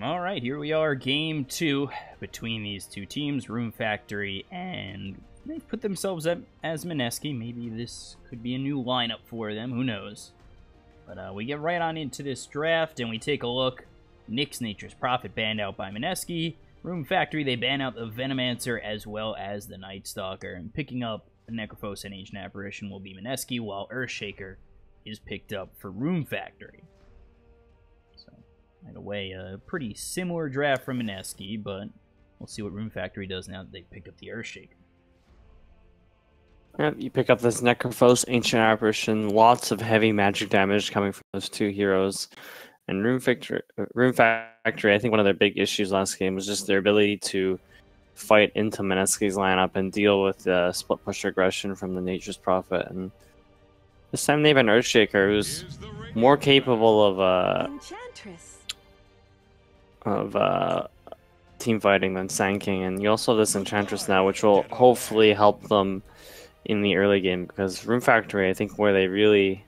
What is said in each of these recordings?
All right, here we are, game 2 between these two teams, Room Factory, and they've put themselves up as Mineski. Maybe this could be a new lineup for them, who knows. But we get right on into this draft, and we take a look. Nyx, Nature's Prophet, banned out by Mineski. Room Factory, they ban out the Venomancer as well as the Night Stalker, and picking up the Necrophos and Ancient Apparition will be Mineski, while Earthshaker is picked up for Room Factory. Right away, a pretty similar draft from Mineski, but we'll see what Room Factory does now that they picked up the Earthshaker. Yep, you pick up this Necrophos, Ancient Apparition, lots of heavy magic damage coming from those two heroes. And Room Factory, I think one of their big issues last game was just their ability to fight into Mineski's lineup and deal with the split push aggression from the Nature's Prophet. And this time they have an Earthshaker who's more capable of team fighting than Sand-King, and you also have this Enchantress now, which will hopefully help them in the early game, because Room Factory, I think where it really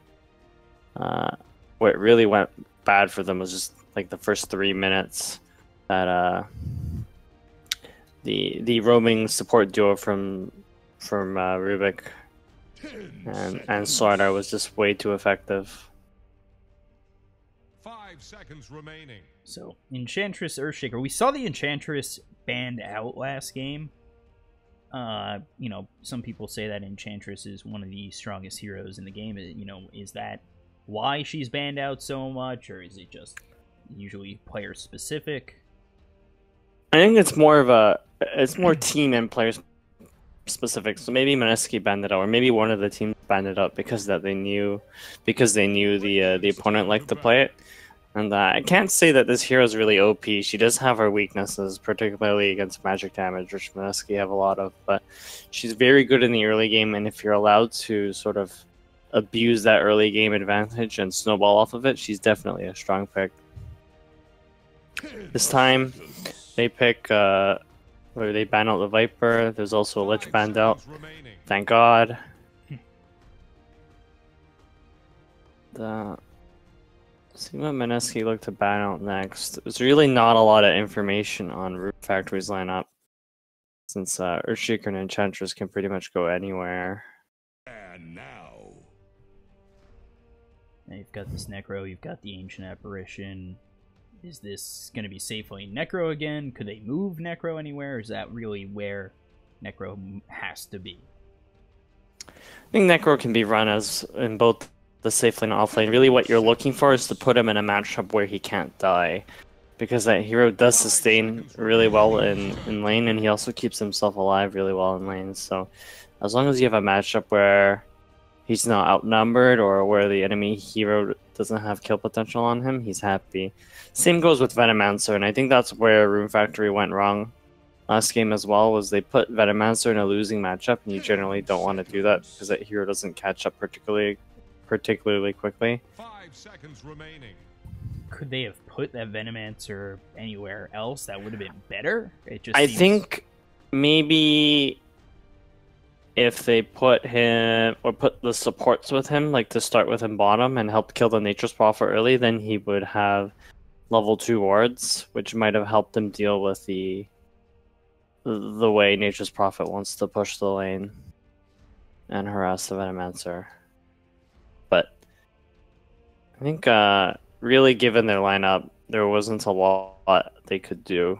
went bad for them was just like the first 3 minutes that the roaming support duo from Rubik and Sardar was just way too effective. 5 seconds remaining. So, Enchantress, Earthshaker. We saw the Enchantress banned out last game. You know, some people say that Enchantress is one of the strongest heroes in the game. You know, is that why she's banned out so much, or is it just usually player specific? I think it's more team and player specific. So maybe Mineski banned it out, or maybe one of the teams banned it out because they knew the opponent liked to play it. And I can't say that this hero is really OP. She does have her weaknesses, particularly against magic damage, which Mineski have a lot of. But she's very good in the early game, and if you're allowed to sort of abuse that early game advantage and snowball off of it, she's definitely a strong pick. This time, they pick, they ban out the Viper. There's also a Lich banned out. Thank God. See what Mineski looked to ban out next. There's really not a lot of information on Room Factory's lineup, since Earthshaker and Enchantress can pretty much go anywhere. And now you've got this Necro, you've got the Ancient Apparition. Is this going to be safely Necro again? Could they move Necro anywhere? Or is that really where Necro has to be? I think Necro can be run as in both the safe lane and off lane. Really what you're looking for is to put him in a matchup where he can't die, because that hero does sustain really well in lane, and he also keeps himself alive really well in lane. So as long as you have a matchup where he's not outnumbered or where the enemy hero doesn't have kill potential on him, he's happy. Same goes with Venomancer, and I think that's where Room Factory went wrong last game as well, was they put Venomancer in a losing matchup, and you generally don't want to do that because that hero doesn't catch up particularly quickly. 5 seconds remaining. Could they have put that Venomancer anywhere else that would have been better? I think maybe if they put him, or put the supports with him, like to start with him bottom and help kill the Nature's Prophet early, then he would have level 2 wards, which might have helped him deal with the way Nature's Prophet wants to push the lane and harass the Venomancer. But I think really given their lineup, there wasn't a lot they could do.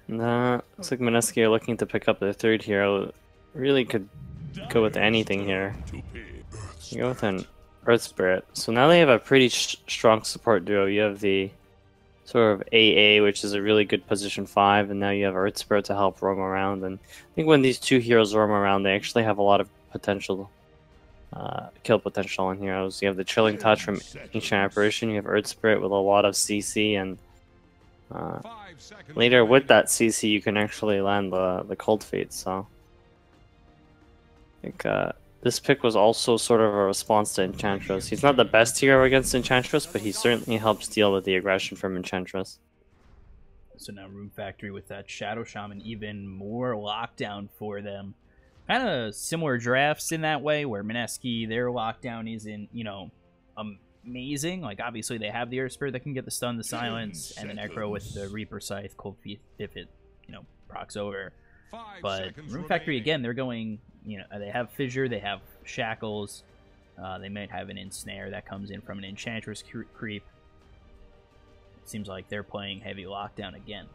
And looks like Mineski are looking to pick up their third hero. Really could go with anything here. You go with an Earth Spirit. So now they have a pretty strong support duo. You have the sort of AA, which is a really good position 5, and now you have Earth Spirit to help roam around. And I think when these two heroes roam around, they actually have a lot of potential, kill potential on heroes. You have the Chilling Touch from Ancient Apparition, you have Earth Spirit with a lot of CC, and later with that CC you can actually land the Cold Fate. So I think this pick was also sort of a response to Enchantress. He's not the best hero against Enchantress, but he certainly helps deal with the aggression from Enchantress. So now Room Factory with that Shadow Shaman, even more lockdown for them. Kind of similar drafts in that way, where Mineski, their lockdown isn't, you know, amazing. Like, obviously, they have the Earth Spirit that can get the stun, the silence, and the Necro with the Reaper Scythe, Cold Feet, if it, procs over. But Rune Factory, again, they're going, they have Fissure, they have Shackles, they might have an Ensnare that comes in from an Enchantress creep. It seems like they're playing heavy lockdown again.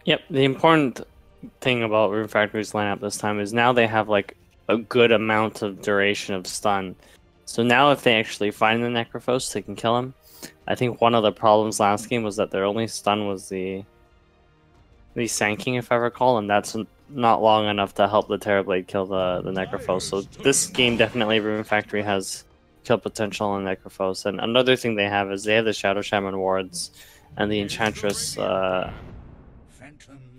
Yep, the important thing about Rune Factory's lineup this time is now they have like a good amount of duration of stun. So now if they actually find the Necrophos, they can kill him. I think one of the problems last game was that their only stun was the Sanking, if I recall, and that's not long enough to help the Terrorblade kill the Necrophos. So this game definitely Rune Factory has kill potential on Necrophos. And another thing they have is they have the Shadow Shaman wards and the Enchantress.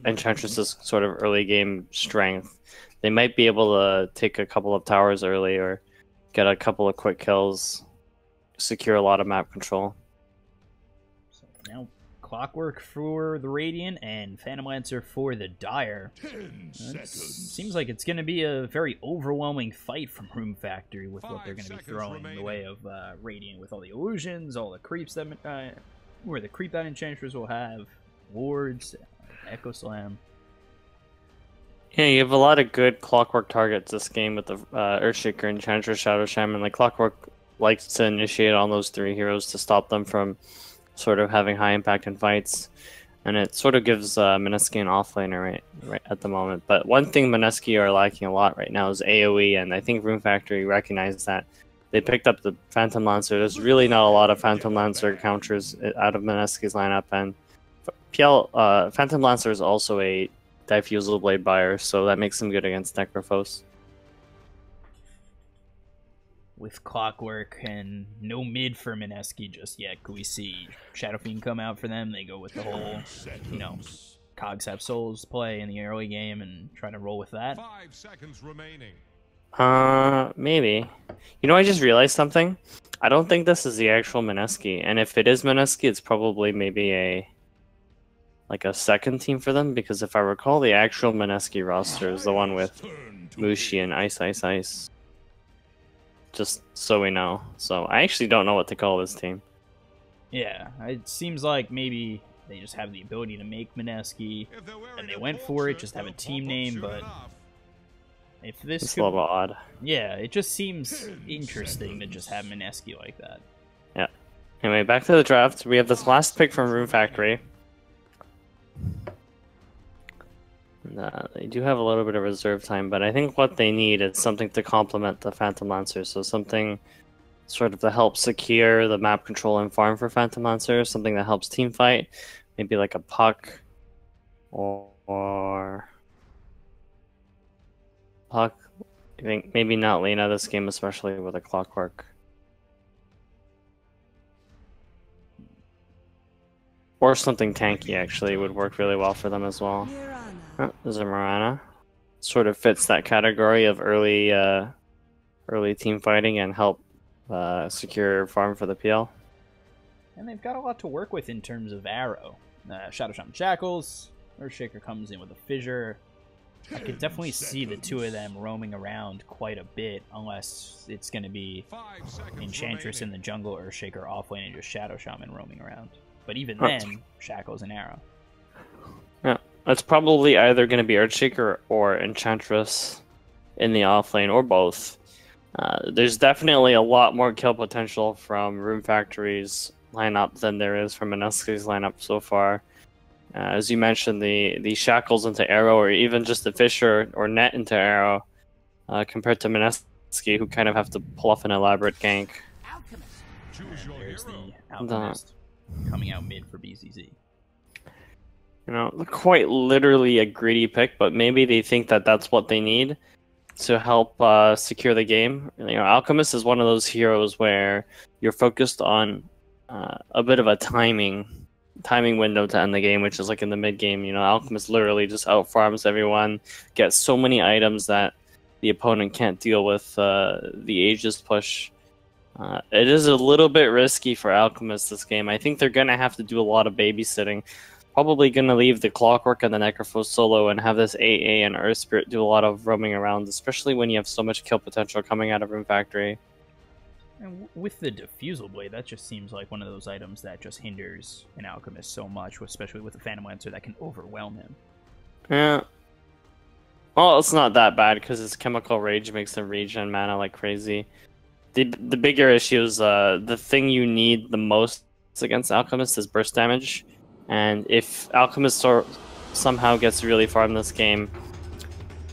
Enchantress's sort of early game strength. They might be able to take a couple of towers early or get a couple of quick kills, secure a lot of map control. So now Clockwork for the Radiant and Phantom Lancer for the Dire. Seems like it's going to be a very overwhelming fight from Rune Factory with what they're going to be throwing in the way of Radiant, with all the illusions, all the creeps that the creep that Enchantress will have, wards, Echo Slam. Yeah, you have a lot of good Clockwork targets this game with the Earthshaker, Enchantress, Shadow Shaman. Like, Clockwork likes to initiate on those three heroes to stop them from sort of having high impact in fights. And it sort of gives Mineski an offlaner right at the moment. But one thing Mineski are lacking a lot right now is AoE, and I think Rune Factory recognized that. They picked up the Phantom Lancer. There's really not a lot of Phantom Lancer counters out of Mineski's lineup, and Phantom Lancer is also a Diffusal Blade buyer, so that makes him good against Necrophos. With Clockwork and no mid for Mineski just yet, could we see Shadow Fiend come out for them? They go with the whole, Cogs have souls play in the early game and try to roll with that? 5 seconds remaining. Maybe. I just realized something. I don't think this is the actual Mineski, and if it is Mineski, it's probably maybe a second team for them, because if I recall, the actual Mineski roster is the one with Mushi and Ice. Just so we know. So I actually don't know what to call this team. Yeah, it seems like maybe they just have the ability to make Mineski, and they went for it, just have a team name, but if this it's a little odd. Yeah, it just seems interesting to just have Mineski like that. Yeah. Anyway, back to the draft. We have this last pick from Rune Factory. They do have a little bit of reserve time, but I think what they need is something to complement the Phantom Lancer. So something sort of to help secure the map control and farm for Phantom Lancer, something that helps team fight, maybe like a Puck or Puck. I think maybe not Lena this game, especially with a Clockwork. Or something tanky actually would work really well for them as well. Oh, there's a Mirana. Sort of fits that category of early team fighting and help secure farm for the PL. And they've got a lot to work with in terms of arrow. Shadow Shaman Shackles, Earthshaker comes in with a Fissure. I could definitely see the two of them roaming around quite a bit, unless it's going to be Enchantress in the jungle, Earthshaker offlane, and just Shadow Shaman roaming around. But even then, Shackles and arrow. Yeah, it's probably either going to be Earthshaker or Enchantress in the offlane, or both. There's definitely a lot more kill potential from Rune Factory's lineup than there is from Mineski's lineup so far. As you mentioned, the Shackles into arrow, or even just the Fissure or net into arrow, compared to Mineski, who kind of have to pull off an elaborate gank. There's the Alchemist coming out mid for BZZ. Quite literally a greedy pick, but maybe they think that that's what they need to help secure the game. Alchemist is one of those heroes where you're focused on a bit of a timing window to end the game, which is like in the mid game. Alchemist literally just out farms everyone, gets so many items that the opponent can't deal with the Aegis push. It is a little bit risky for Alchemist this game. I think they're going to have to do a lot of babysitting. Probably going to leave the Clockwork and the Necrophos solo and have this AA and Earth Spirit do a lot of roaming around, especially when you have so much kill potential coming out of Rune Factory. And with the diffusal blade, that just seems like one of those items that just hinders an alchemist so much, especially with the Phantom Lancer that can overwhelm him. Yeah. Well, it's not that bad because his chemical rage makes him regen mana like crazy. The bigger issue is the thing you need the most against alchemist is burst damage, and if alchemist somehow gets really far in this game,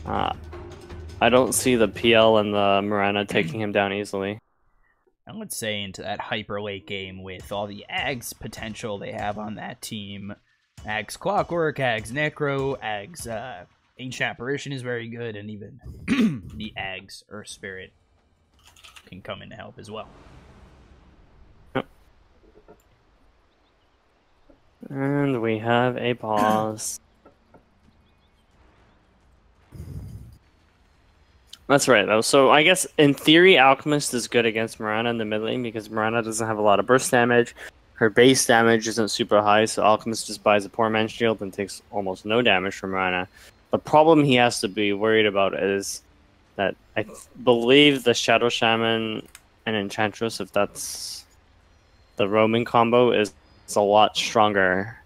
I don't see the PL and the Mirana taking him down easily. And let's say into that hyper late game with all the Ags potential they have on that team. Ags Clockwork, Ags Necro, Ags Ancient Apparition is very good, and even the Ags Earth Spirit can come in to help as well. Yep. And we have a pause. That's right, though. So I guess in theory, Alchemist is good against Mirana in the mid lane because Mirana doesn't have a lot of burst damage. Her base damage isn't super high, so Alchemist just buys a Poor Man's Shield and takes almost no damage from Mirana. The problem he has to be worried about is that I believe the Shadow Shaman and Enchantress, if that's the roaming combo, is a lot stronger.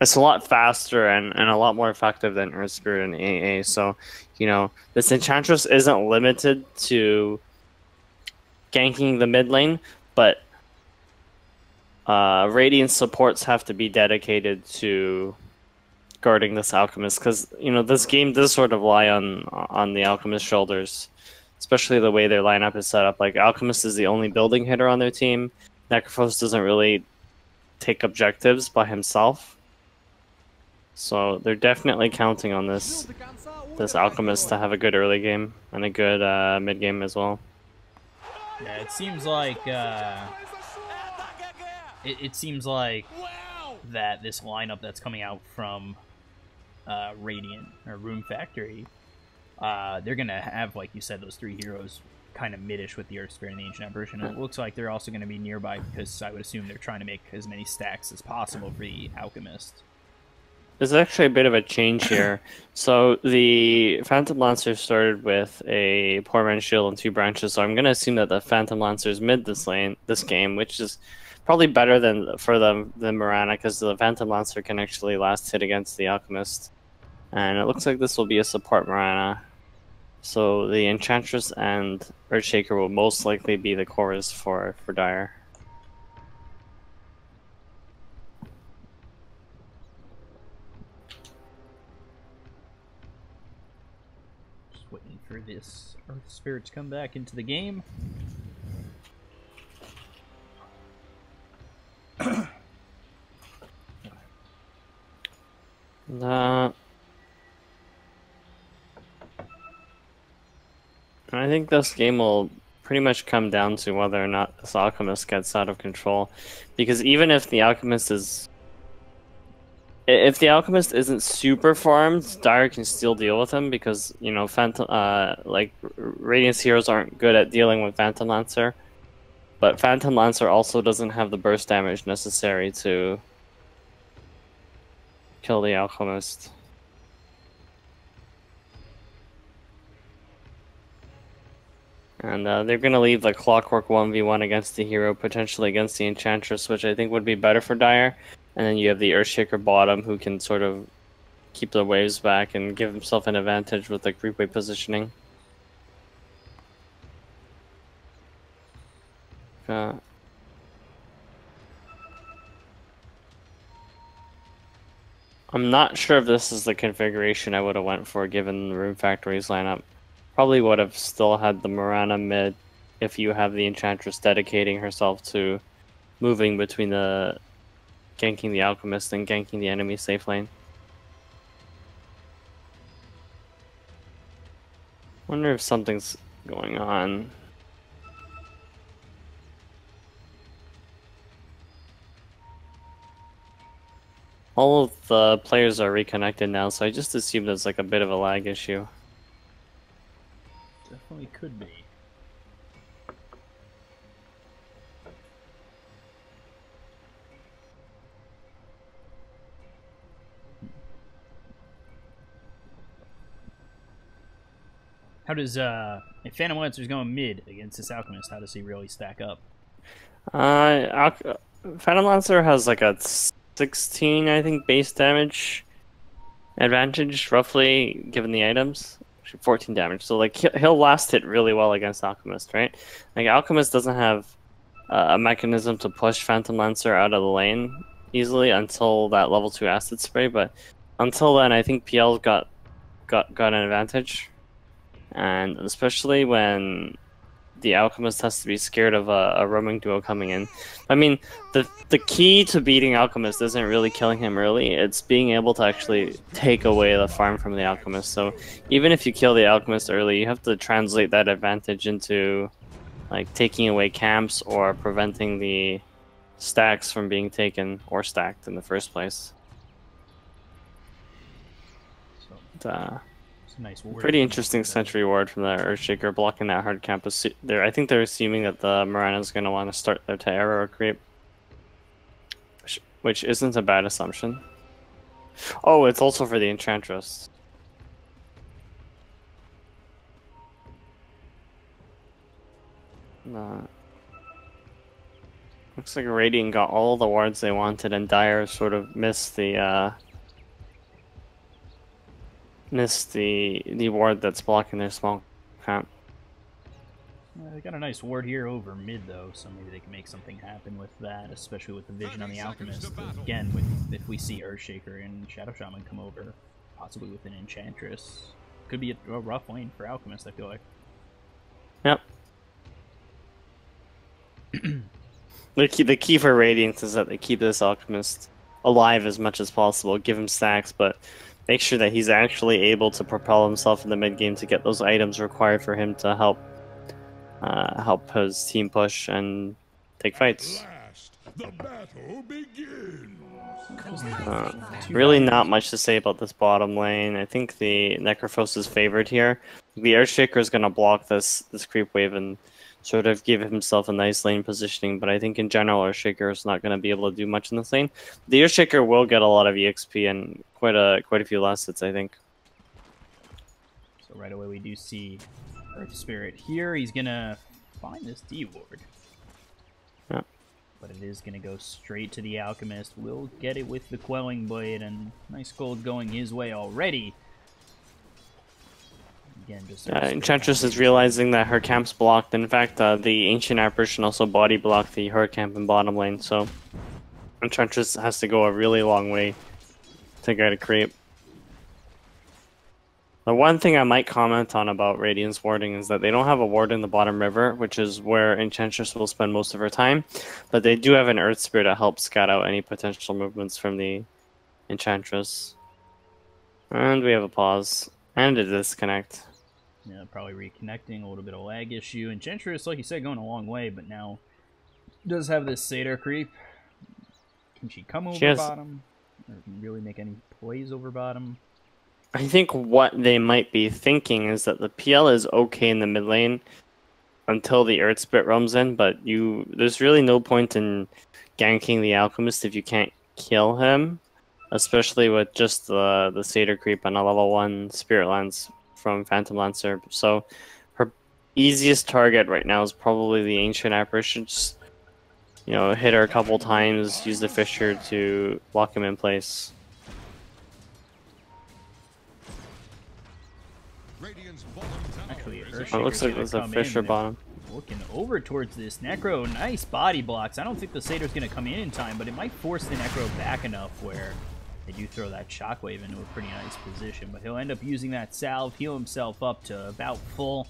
It's a lot faster and a lot more effective than Earth Spirit and AA. So, you know, this Enchantress isn't limited to ganking the mid lane, but Radiant supports have to be dedicated to guarding this Alchemist because, you know, this game does sort of lie on the Alchemist's shoulders, especially the way their lineup is set up. Like, Alchemist is the only building hitter on their team. Necrophos doesn't really take objectives by himself. So they're definitely counting on this Alchemist to have a good early game and a good mid game as well. Yeah, it seems like it seems like that this lineup that's coming out from Radiant or Rune Factory, they're gonna have, like you said, those three heroes kind of midish with the Earth Spirit and the Ancient Apparition. And it looks like they're also going to be nearby because I would assume they're trying to make as many stacks as possible for the Alchemist. There's actually a bit of a change here. So the Phantom Lancer started with a Poor Man's Shield and 2 branches, so I'm going to assume that the Phantom Lancer's mid this game, which is probably better than Mirana, because the Phantom Lancer can actually last hit against the Alchemist. And it looks like this will be a support Mirana. So the Enchantress and Earthshaker will most likely be the cores for Dire. Waiting for this Earth Spirit to come back into the game. I think this game will pretty much come down to whether or not this Alchemist gets out of control. Because even if the Alchemist isn't super farmed, Dire can still deal with him because, you know, Radiance heroes aren't good at dealing with Phantom Lancer. But Phantom Lancer also doesn't have the burst damage necessary to kill the Alchemist. And they're going to leave the Clockwork 1v1 against the hero, potentially against the Enchantress, which I think would be better for Dire. And then you have the Earthshaker bottom, who can sort of keep the waves back and give himself an advantage with the creepway positioning. I'm not sure if this is the configuration I would have went for given the Rune Factory's lineup. Probably would have still had the Mirana mid if you have the Enchantress dedicating herself to moving between the ganking the Alchemist and ganking the enemy safe lane. Wonder if something's going on. All of the players are reconnected now, so I just assume there's like a bit of a lag issue. Definitely could be. How does If Phantom Lancer's going mid against this Alchemist, how does he really stack up? Phantom Lancer has like a 16, I think, base damage advantage, roughly, given the items. Actually, 14 damage. So, like, he'll last hit really well against Alchemist, right? Like, Alchemist doesn't have a mechanism to push Phantom Lancer out of the lane easily until that level 2 acid spray, but until then, I think PL's got an advantage. And especially when the Alchemist has to be scared of a roaming duo coming in. I mean, the key to beating Alchemist isn't really killing him early, it's being able to actually take away the farm from the Alchemist. So even if you kill the Alchemist early, you have to translate that advantage into like taking away camps or preventing the stacks from being taken or stacked in the first place. So, nice pretty interesting sentry ward from the Earthshaker blocking that hard camp. I think they're assuming that the Morana's going to want to start their Terror creep, which isn't a bad assumption. Oh, it's also for the Enchantress. Looks like Radiant got all the wards they wanted, and Dire sort of missed the ward that's blocking their small camp. They got a nice ward here over mid though, so maybe they can make something happen with that, especially with the vision on the Alchemist. Again, if we see Earthshaker and Shadow Shaman come over, possibly with an Enchantress, could be a rough lane for Alchemist, I feel like. Yep. The key for Radiant is that they keep this Alchemist alive as much as possible, give him stacks, but make sure that he's actually able to propel himself in the mid game to get those items required for him to help his team push and take fights. The battle begins. Really not much to say about this bottom lane. I think the Necrophos is favored here. The Earthshaker is going to block this creep wave and sort of give himself a nice lane positioning, but I think in general Earthshaker is not going to be able to do much in this lane. The Earthshaker will get a lot of EXP and quite a few last hits, I think. So right away we do see Earth Spirit here. He's gonna find this D ward. Yeah. But it is gonna go straight to the Alchemist. We'll get it with the Quelling Blade, and nice gold going his way already. Again, just Enchantress is realizing that her camp's blocked. In fact, the Ancient Apparition also body blocked the her camp in bottom lane, so Enchantress has to go a really long way to get a creep. The one thing I might comment on about Radiant's warding is that they don't have a ward in the bottom river, which is where Enchantress will spend most of her time, but they do have an Earth Spirit that helps scout out any potential movements from the Enchantress. And we have a pause. And a disconnect. Yeah, probably reconnecting, a little bit of lag issue. Enchantress, like you said, going a long way, but now does have this Satyr creep. Can she come over bottom? Or really make any plays over bottom? I think what they might be thinking is that the PL is okay in the mid lane until the Earth Spirit roams in, but there's really no point in ganking the Alchemist if you can't kill him, especially with just the Satyr creep and a level 1 Spirit Lance from Phantom Lancer. So her easiest target right now is probably the Ancient Apparition. Just, hit her a couple times, use the Fissure to lock him in place. Actually, it looks like there's a Fissure bottom. Looking over towards this Necro, nice body blocks. I don't think the Satyr's going to come in time, but it might force the Necro back enough where they do throw that Shockwave into a pretty nice position. But he'll end up using that salve, heal himself up to about full.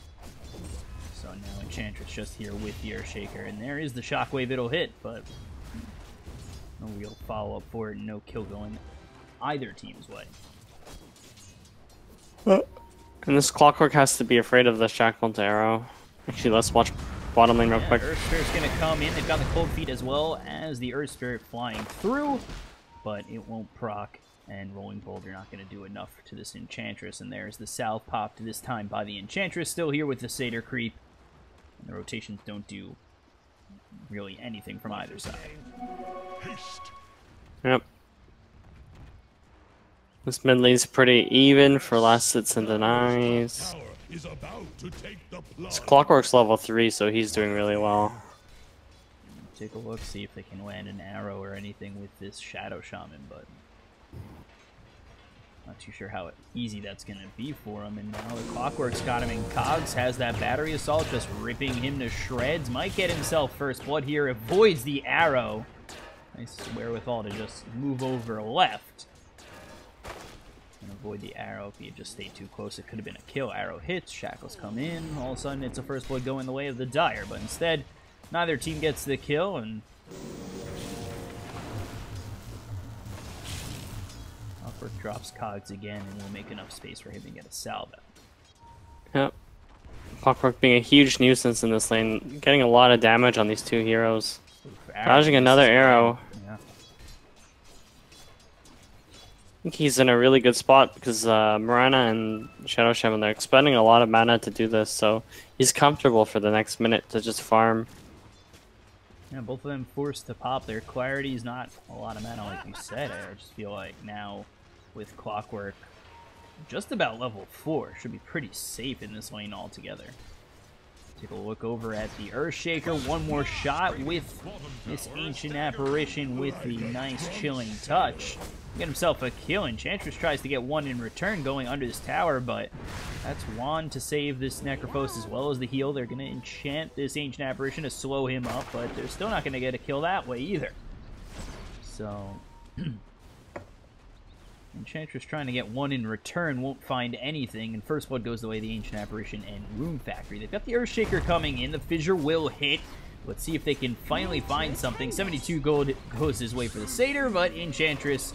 So now Enchantress just here with the Earthshaker, and there is the Shockwave it'll hit, but no real follow-up for it, no kill going either team's way. And this Clockwork has to be afraid of the Shackled Arrow. Actually, let's watch bottom lane real quick. Earth Spirit's going to come in. They've got the Cold Feet as well as the Earth Spirit flying through, but it won't proc, and Rolling Boulder not going to do enough to this Enchantress. And there's the salve popped this time by the Enchantress, still here with the Satyr creep. And the rotations don't do really anything from either side. Yep. This mid lane's pretty even for last hits and denies. is about to take the His plunge. Clockwork's level 3, so he's doing really well. Take a look, see if they can land an arrow or anything with this Shadow Shaman, but not too sure how easy that's going to be for him. And now the Clockwork's got him, and Cogs has that battery assault just ripping him to shreds. Might get himself first blood here, avoids the arrow. Nice wherewithal to just move over left and avoid the arrow. If he had just stayed too close, it could have been a kill. Arrow hits, shackles come in, all of a sudden it's a first blood going the way of the Dire, but instead neither team gets the kill, and Clockwork drops Cogs again and will make enough space for him to get a salvo. Yep. Clockwork being a huge nuisance in this lane, getting a lot of damage on these two heroes. Dodging another arrow. Yeah. I think he's in a really good spot because Mirana and Shadow Shaman, they're expending a lot of mana to do this, so he's comfortable for the next minute to just farm. Yeah, both of them forced to pop. Their clarity is not a lot of mana, like you said. I just feel like now with Clockwork just about level 4, should be pretty safe in this lane altogether. Take a look over at the Earthshaker. One more shot with this Ancient Apparition with the nice chilling touch. Get himself a kill. Enchantress tries to get one in return going under this tower, but that's Juan to save this Necrophos as well as the heal. They're going to enchant this Ancient Apparition to slow him up, but they're still not going to get a kill that way either. So Enchantress trying to get one in return, won't find anything, and first blood goes the way of the Ancient Apparition and Rune Factory. They've got the Earthshaker coming in. The Fissure will hit. Let's see if they can finally find something. 72 gold goes his way for the Satyr, but Enchantress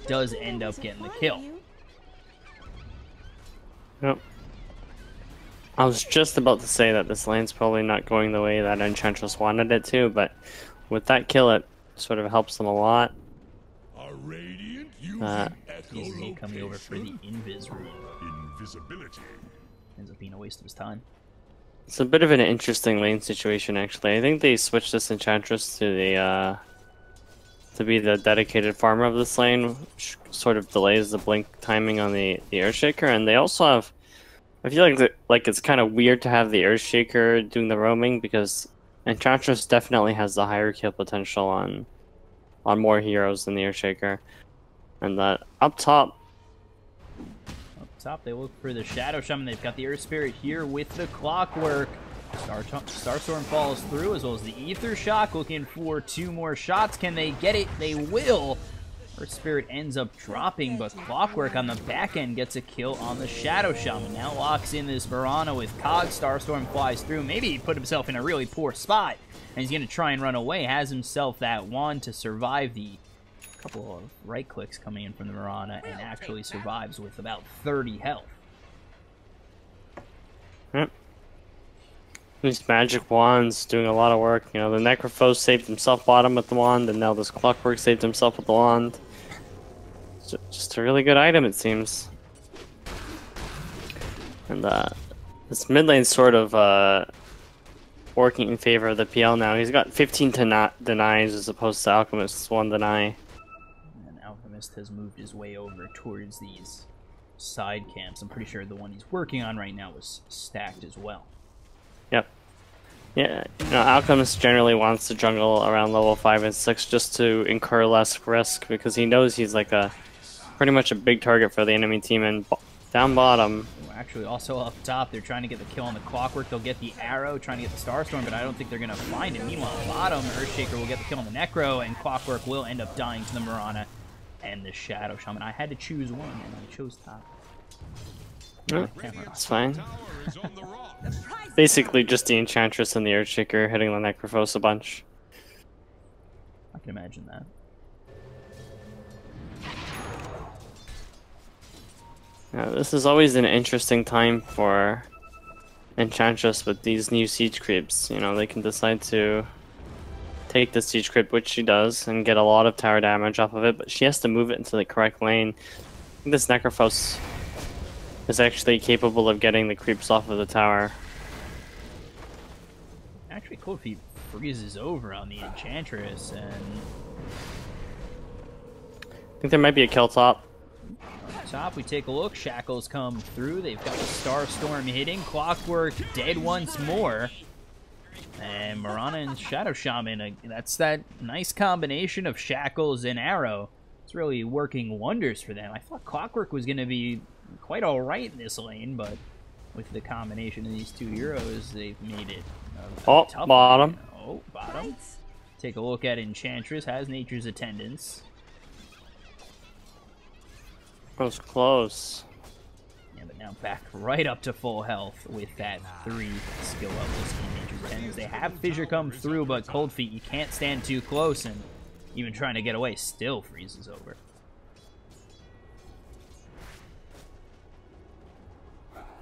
does end up getting the kill. Yep. I was just about to say that this lane's probably not going the way that Enchantress wanted it to, but with that kill, it sort of helps them a lot. A radiant using He's coming over for the Invis rune. invisibility. Ends up being a waste of his time. It's a bit of an interesting lane situation, actually. I think they switched this Enchantress to the to be the dedicated farmer of this lane, which sort of delays the blink timing on the Earthshaker, and they also have. I feel like it's kind of weird to have the Earthshaker doing the roaming because Enchantress definitely has the higher kill potential on more heroes than the Earthshaker, and that up top. They look for the Shadow Shaman. They've got the Earth Spirit here with the Clockwork. Starstorm falls through, as well as the Ether Shock. Looking for 2 more shots. Can they get it? They will. Earth Spirit ends up dropping, but Clockwork on the back end gets a kill on the Shadow Shaman. Now locks in this Mirana with Cog. Starstorm flies through. Maybe he put himself in a really poor spot, and he's going to try and run away. Has himself that wand to survive the couple of right clicks coming in from the Mirana, and actually survives with about 30 health. Yep. These magic wands doing a lot of work. You know, the Necrophos saved himself bottom with the wand, and now this Clockwork saved himself with the wand. It's just a really good item, it seems. And this mid lane's sort of working in favor of the PL now. He's got 15 denies as opposed to Alchemist's 1 deny. Alchemist has moved his way over towards these side camps. I'm pretty sure the one he's working on right now is stacked as well. Yep. Yeah, you know, Alchemist generally wants to jungle around level 5 and 6 just to incur less risk because he knows he's like pretty much a big target for the enemy team. And down bottom, actually also up top, they're trying to get the kill on the Clockwork. They'll get the arrow, trying to get the Starstorm, but I don't think they're going to find it. Meanwhile, bottom, Earthshaker will get the kill on the Necro, and Clockwork will end up dying to the Mirana and the Shadow Shaman. I had to choose one, and I chose top. That's fine. Basically just the Enchantress and the Earthshaker hitting the Necrophos a bunch. I can imagine that. Yeah, this is always an interesting time for Enchantress with these new siege creeps. You know, they can decide to take the siege creep, which she does, and get a lot of tower damage off of it, but she has to move it into the correct lane. I think this Necrophos is actually capable of getting the creeps off of the tower. Actually, cool if he freezes over on the Enchantress, and I think there might be a kill top. top, we take a look. Shackles come through. They've got the Star Storm hitting. Clockwork dead once more. And Mirana and Shadow Shaman, that's that nice combination of Shackles and Arrow. It's really working wonders for them. I thought Clockwork was going to be quite alright in this lane, but with the combination of these two heroes, they've made it Oh, bottom. Lane. Oh, bottom. Take a look at Enchantress. Has Nature's Attendance. That was close. Yeah, but now back right up to full health with that 3 skill levels in Nature's Attendance. They have Fissure come through, but Cold Feet, you can't stand too close, and even trying to get away still freezes over.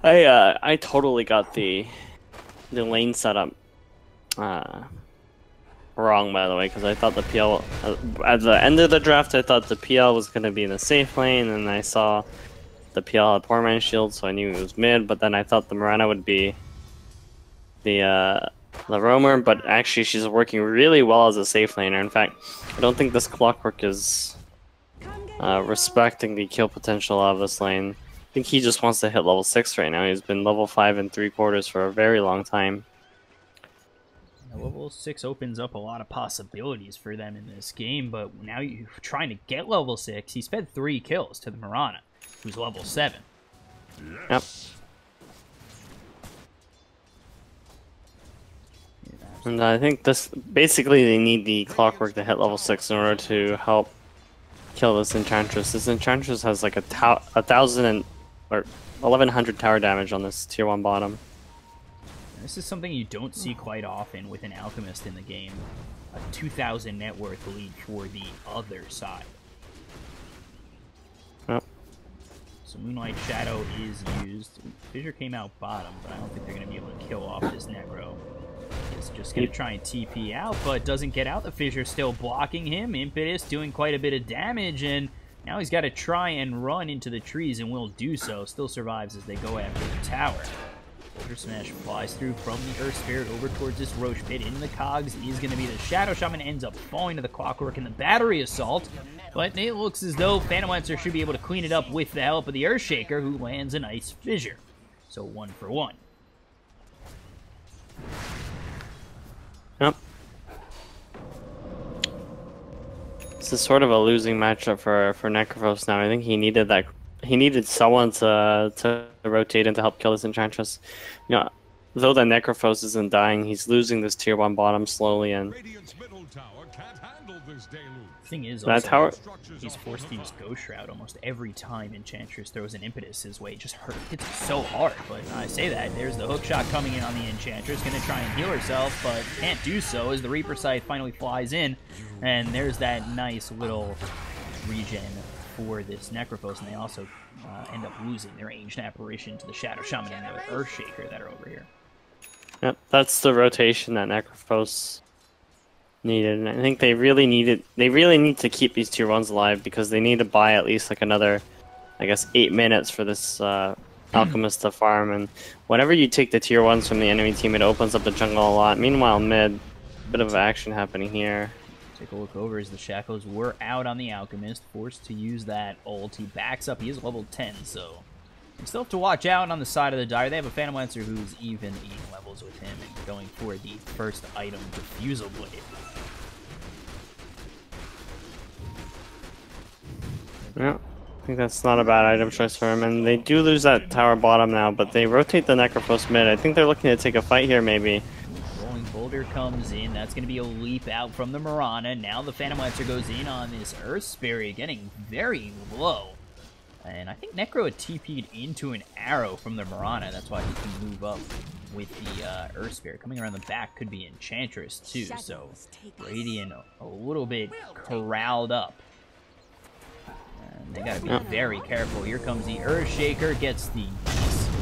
I totally got the lane setup wrong, by the way, because I thought the PL at the end of the draft, I thought the PL was going to be in the safe lane, and I saw the PL had Poor Man's Shield, so I knew it was mid. But then I thought the Mirana would be the roamer, but actually she's working really well as a safe laner. In fact, I don't think this Clockwork is respecting the kill potential of this lane. I think he just wants to hit level 6 right now. He's been level 5 3/4 for a very long time. Level 6 opens up a lot of possibilities for them in this game, but now you're trying to get level 6. He spent 3 kills to the Mirana, who's level 7. Yep. And I think this basically they need the Clockwork to hit level 6 in order to help kill this Enchantress. This Enchantress has like 1,000 or 1,100 tower damage on this tier 1 bottom. This is something you don't see quite often with an Alchemist in the game. A 2,000 net worth lead for the other side. Yep. So Moonlight Shadow is used. Fissure came out bottom, but I don't think they're going to be able to kill off this Necro. He's just going to try and TP out, but doesn't get out. The Fissure still blocking him. Impetus doing quite a bit of damage, and now he's got to try and run into the trees, and will do so. Still survives as they go after the tower. Boulder Smash flies through from the Earth Spirit over towards this Roche Pit. In the cogs is going to be the Shadow Shaman, ends up falling to the Clockwork in the Battery Assault. But it looks as though Phantom Lancer should be able to clean it up with the help of the Earthshaker, who lands a nice Fissure. So 1 for 1. Yep. This is sort of a losing matchup for Necrophos now. I think he needed that. He needed someone to rotate and to help kill this Enchantress. You know, though the Necrophos isn't dying, he's losing this tier 1 bottom slowly, and the thing is, that also, tower, he's forced to use Ghost Shroud almost every time Enchantress throws an Impetus his way. It just hits so hard. But I say that, there's the hook shot coming in on the Enchantress, going to try and heal herself, but can't do so as the Reaper Scythe finally flies in, and there's that nice little regen for this Necrophos, and they also end up losing their Ancient Apparition to the Shadow Shaman and the Earthshaker that are over here. Yep, that's the rotation that Necrophos needed, and I think they really need to keep these tier 1s alive, because they need to buy at least like another, I guess, 8 minutes for this Alchemist to farm, and whenever you take the tier 1s from the enemy team, it opens up the jungle a lot. Meanwhile, mid, bit of action happening here. Take a look over as the Shackles were out on the Alchemist, forced to use that ult. He backs up. He is level 10, so you still have to watch out on the side of the Dire. They have a Phantom Lancer who's even eating levels with him and going for the first item, Refusal Blade. Yeah, I think that's not a bad item choice for him, and they do lose that tower bottom now, but they rotate the Necrophos mid. I think they're looking to take a fight here, maybe. Rolling Boulder comes in. That's going to be a leap out from the Mirana. Now the Phantom Lancer goes in on this Earth Spirit, getting very low. And I think Necro had TP'd into an arrow from the Mirana. That's why he can move up with the Earth Spirit. Coming around the back could be Enchantress too, so Radiant a little bit corralled up. And they gotta be very careful. Here comes the Earthshaker, gets the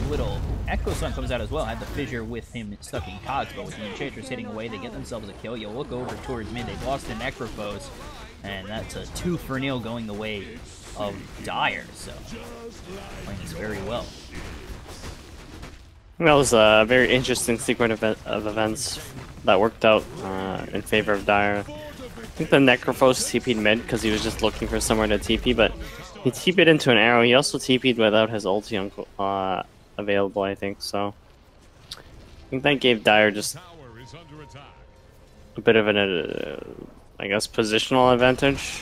little Echo Sun comes out as well. Had the Fissure with him stuck in cogs, but with the Enchantress hitting away, they get themselves a kill. You look over towards mid, they've lost the Necrophos, and that's a 2-for-0 going the way of Dire, so playing this very well. That was a very interesting sequence of events that worked out in favor of Dire. I think the Necrophos TP'd mid because he was just looking for somewhere to TP, but He TP'd into an arrow. He also TP'd without his ulti available, I think, so. I think that gave Dire just a bit of an, I guess, positional advantage.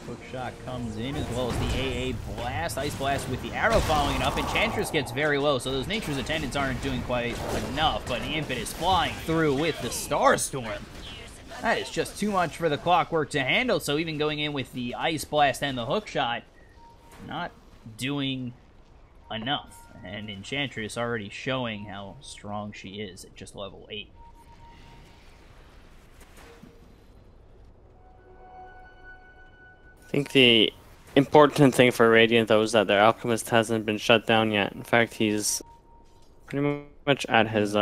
Hook shot comes in as well as the AA blast. Ice blast with the arrow following it up. Enchantress gets very low, so those Nature's Attendants aren't doing quite enough, but the Impetus flying through with the Starstorm. That is just too much for the Clockwork to handle, so even going in with the Ice Blast and the Hook Shot, not doing enough. And Enchantress already showing how strong she is at just level 8. I think the important thing for Radiant, though, is that their Alchemist hasn't been shut down yet. In fact, he's pretty much at his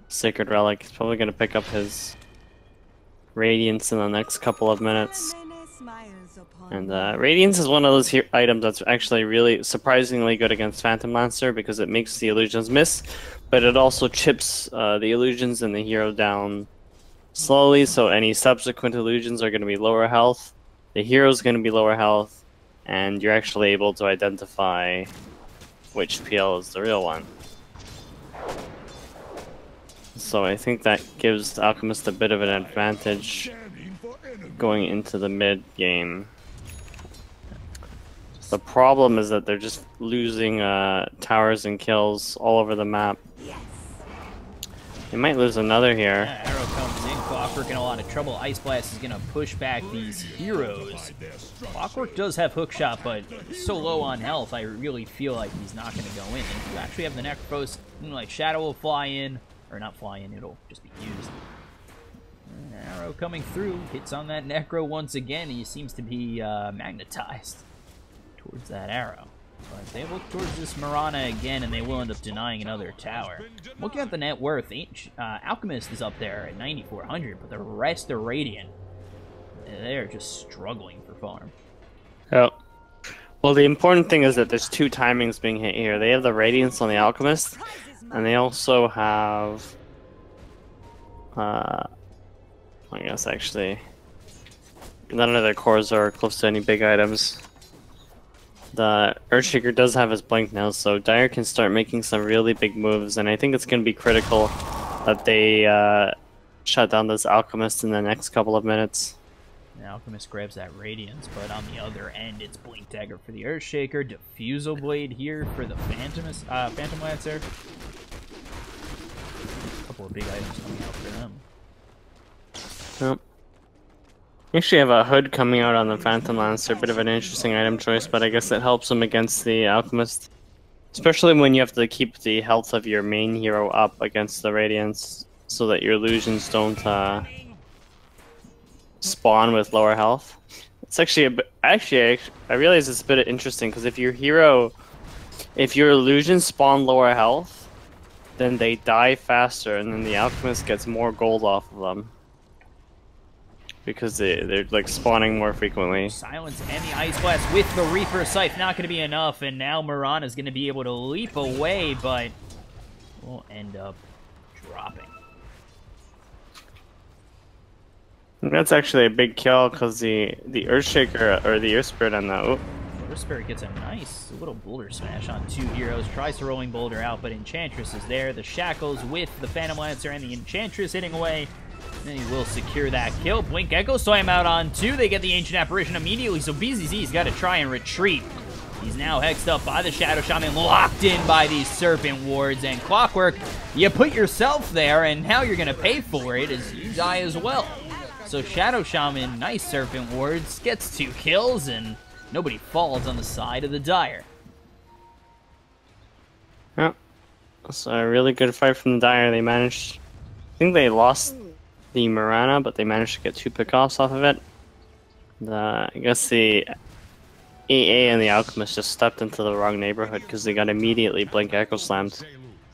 Sacred Relic. He's probably going to pick up his Radiance in the next couple of minutes. And Radiance is one of those items that's actually really surprisingly good against Phantom Lancer because it makes the illusions miss, but it also chips the illusions and the hero down slowly, so any subsequent illusions are going to be lower health. The hero's going to be lower health, and you're actually able to identify which PL is the real one. So I think that gives Alchemist a bit of an advantage going into the mid game. The problem is that they're just losing towers and kills all over the map. They might lose another here. Yeah, arrow comes in. Clockwork in a lot of trouble. Ice Blast is going to push back these heroes. Clockwork does have Hookshot, but he's so low on health, I really feel like he's not going to go in. And you actually have the Necrophost, like Shadow will fly in, or not fly in, it'll just be used. Arrow coming through, hits on that Necro once again. He seems to be magnetized towards that arrow. But they look towards this Mirana again, and they will end up denying another tower. Looking at the net worth, Alchemist is up there at 9,400, but the rest are Radiant. They're just struggling for farm. Yep. Well, the important thing is that there's two timings being hit here. They have the Radiance on the Alchemist, and they also have... I guess, actually... none of their cores are close to any big items. The Earthshaker does have his blink now, so Dire can start making some really big moves, and I think it's going to be critical that they shut down this Alchemist in the next couple of minutes. The Alchemist grabs that Radiance, but on the other end, it's Blink Dagger for the Earthshaker, Diffusal Blade here for the Phantom Lancer. A couple of big items coming out for them. Yep. You actually have a Hood coming out on the Phantom Lancer, a bit of an interesting item choice, but I guess it helps him against the Alchemist. Especially when you have to keep the health of your main hero up against the Radiance, so that your illusions don't spawn with lower health. It's actually a bit, I realize it's a bit interesting, because if your illusions spawn lower health, then they die faster, and then the Alchemist gets more gold off of them. Because they're like spawning more frequently. Silence and the Ice Blast with the Reaper Scythe, not going to be enough, and now Mirana's going to be able to leap away, but will end up dropping. That's actually a big kill, because the Earthshaker, or the Earth Spirit on the... Earth Spirit gets a nice little boulder smash on two heroes, tries to rolling boulder out, but Enchantress is there. The Shackles with the Phantom Lancer and the Enchantress hitting away. And he will secure that kill. Blink Echo Slam out on 2. They get the Ancient Apparition immediately, so BZZ's got to try and retreat. He's now hexed up by the Shadow Shaman, locked in by these Serpent Wards, and Clockwork, you put yourself there, and now you're going to pay for it as you die as well. So Shadow Shaman, nice Serpent Wards, gets 2 kills, and nobody falls on the side of the Dire. Yeah, it's a really good fight from the Dire. They managed... I think they lost the Mirana, but they managed to get 2 pickoffs off of it. I guess the AA and the Alchemist just stepped into the wrong neighborhood because they got immediately Blink Echo Slammed.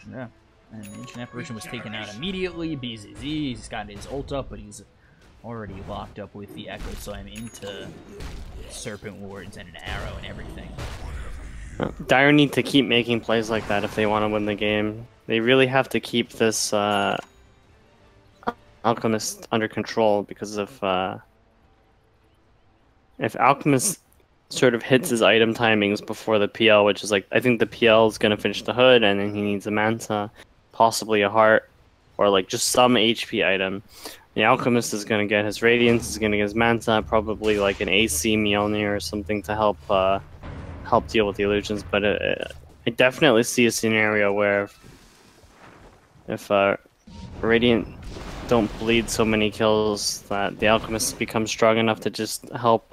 Yeah, and the Ancient Apparition was taken out immediately. BZZ, he's got his ult up, but he's already locked up with the Echo Slam into Serpent Wards and an arrow and everything. Dire need to keep making plays like that if they want to win the game. They really have to keep this Alchemist under control, because if Alchemist sort of hits his item timings before the PL, which is like, I think the PL is going to finish the hood, and then he needs a Manta, possibly a heart, or like just some HP item. The Alchemist is going to get his Radiance, is going to get his Manta, probably like an AC Mjolnir or something to help help deal with the illusions. But I definitely see a scenario where if Radiant don't bleed so many kills, that the Alchemist becomes strong enough to just help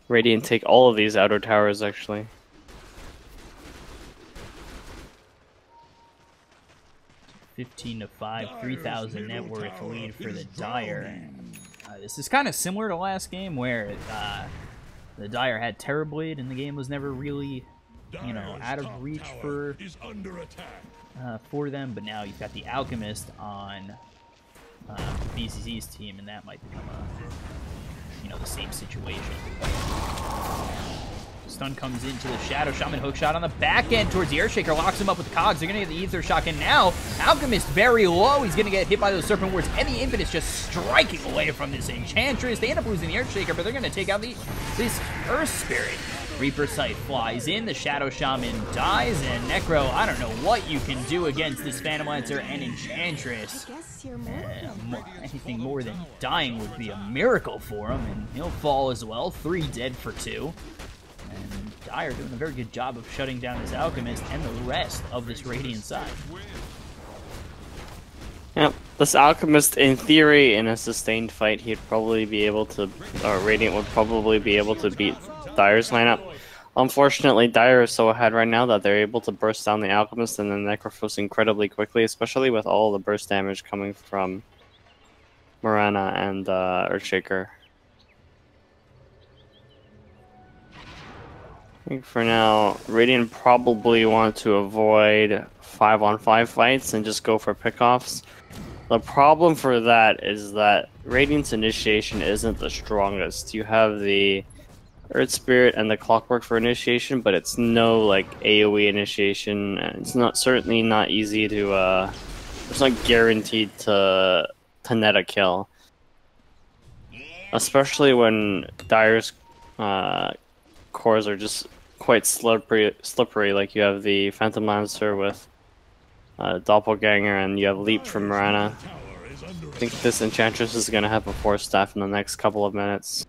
Radiant take all of these outer towers, actually. $15-5, 3,000 net worth lead for the Dire. This is kind of similar to last game where the Dire had Terrorblade and the game was never really, you know, out of reach for them. But now you've got the Alchemist on BCZ's team, and that might become the same situation. Stun comes into the Shadow Shaman, hook shot on the back end towards the Earthshaker, locks him up with the cogs. They're gonna get the Ether Shock, and now Alchemist very low. He's gonna get hit by those Serpent Wards, and the Impetus just striking away from this Enchantress. They end up losing the Earthshaker, but they're gonna take out this Earth Spirit. Reaper Sight flies in, the Shadow Shaman dies, and Necro, I don't know what you can do against this Phantom Lancer and Enchantress. Anything more than dying would be a miracle for him, and he'll fall as well. 3 dead for 2. And Dire doing a very good job of shutting down this Alchemist and the rest of this Radiant side. Yep, this Alchemist, in theory, in a sustained fight, he'd probably be able to, or Radiant would probably be able to beat Dire's lineup. Unfortunately, Dire is so ahead right now that they're able to burst down the Alchemist and then Necrophos incredibly quickly, especially with all the burst damage coming from Mirana and Earthshaker. I think for now, Radiant probably want to avoid 5-on-5 fights and just go for pickoffs. The problem for that is that Radiant's initiation isn't the strongest. You have the Earth Spirit and the Clockwork for initiation, but it's no like AoE initiation. It's certainly not easy to it's not guaranteed to net a kill. Especially when Dire's cores are just quite slippery. Like you have the Phantom Lancer with Doppelganger, and you have Leap from Mirana. I think this Enchantress is going to have a Force Staff in the next couple of minutes.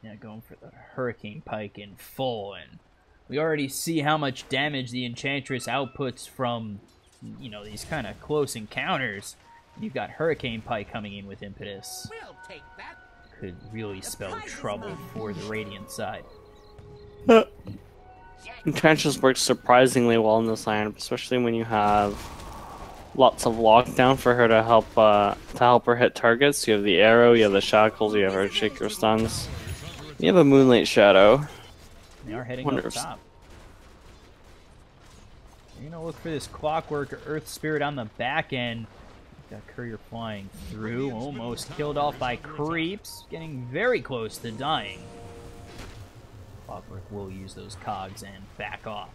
Yeah, going for the Hurricane Pike in full, and we already see how much damage the Enchantress outputs from, these kind of close encounters. You've got Hurricane Pike coming in with Impetus. We'll take that. Could really spell trouble for the Radiant side. Enchantress works surprisingly well in this lineup, especially when you have lots of lockdown for her to help her hit targets. You have the arrow, you have the shackles, you have Earthshaker stuns. You have a Moonlight Shadow. They are heading up top. You're gonna look for this Clockwork or Earth Spirit on the back end. Got Courier flying through, almost killed off by creeps, getting very close to dying. Clockwork will use those cogs and back off.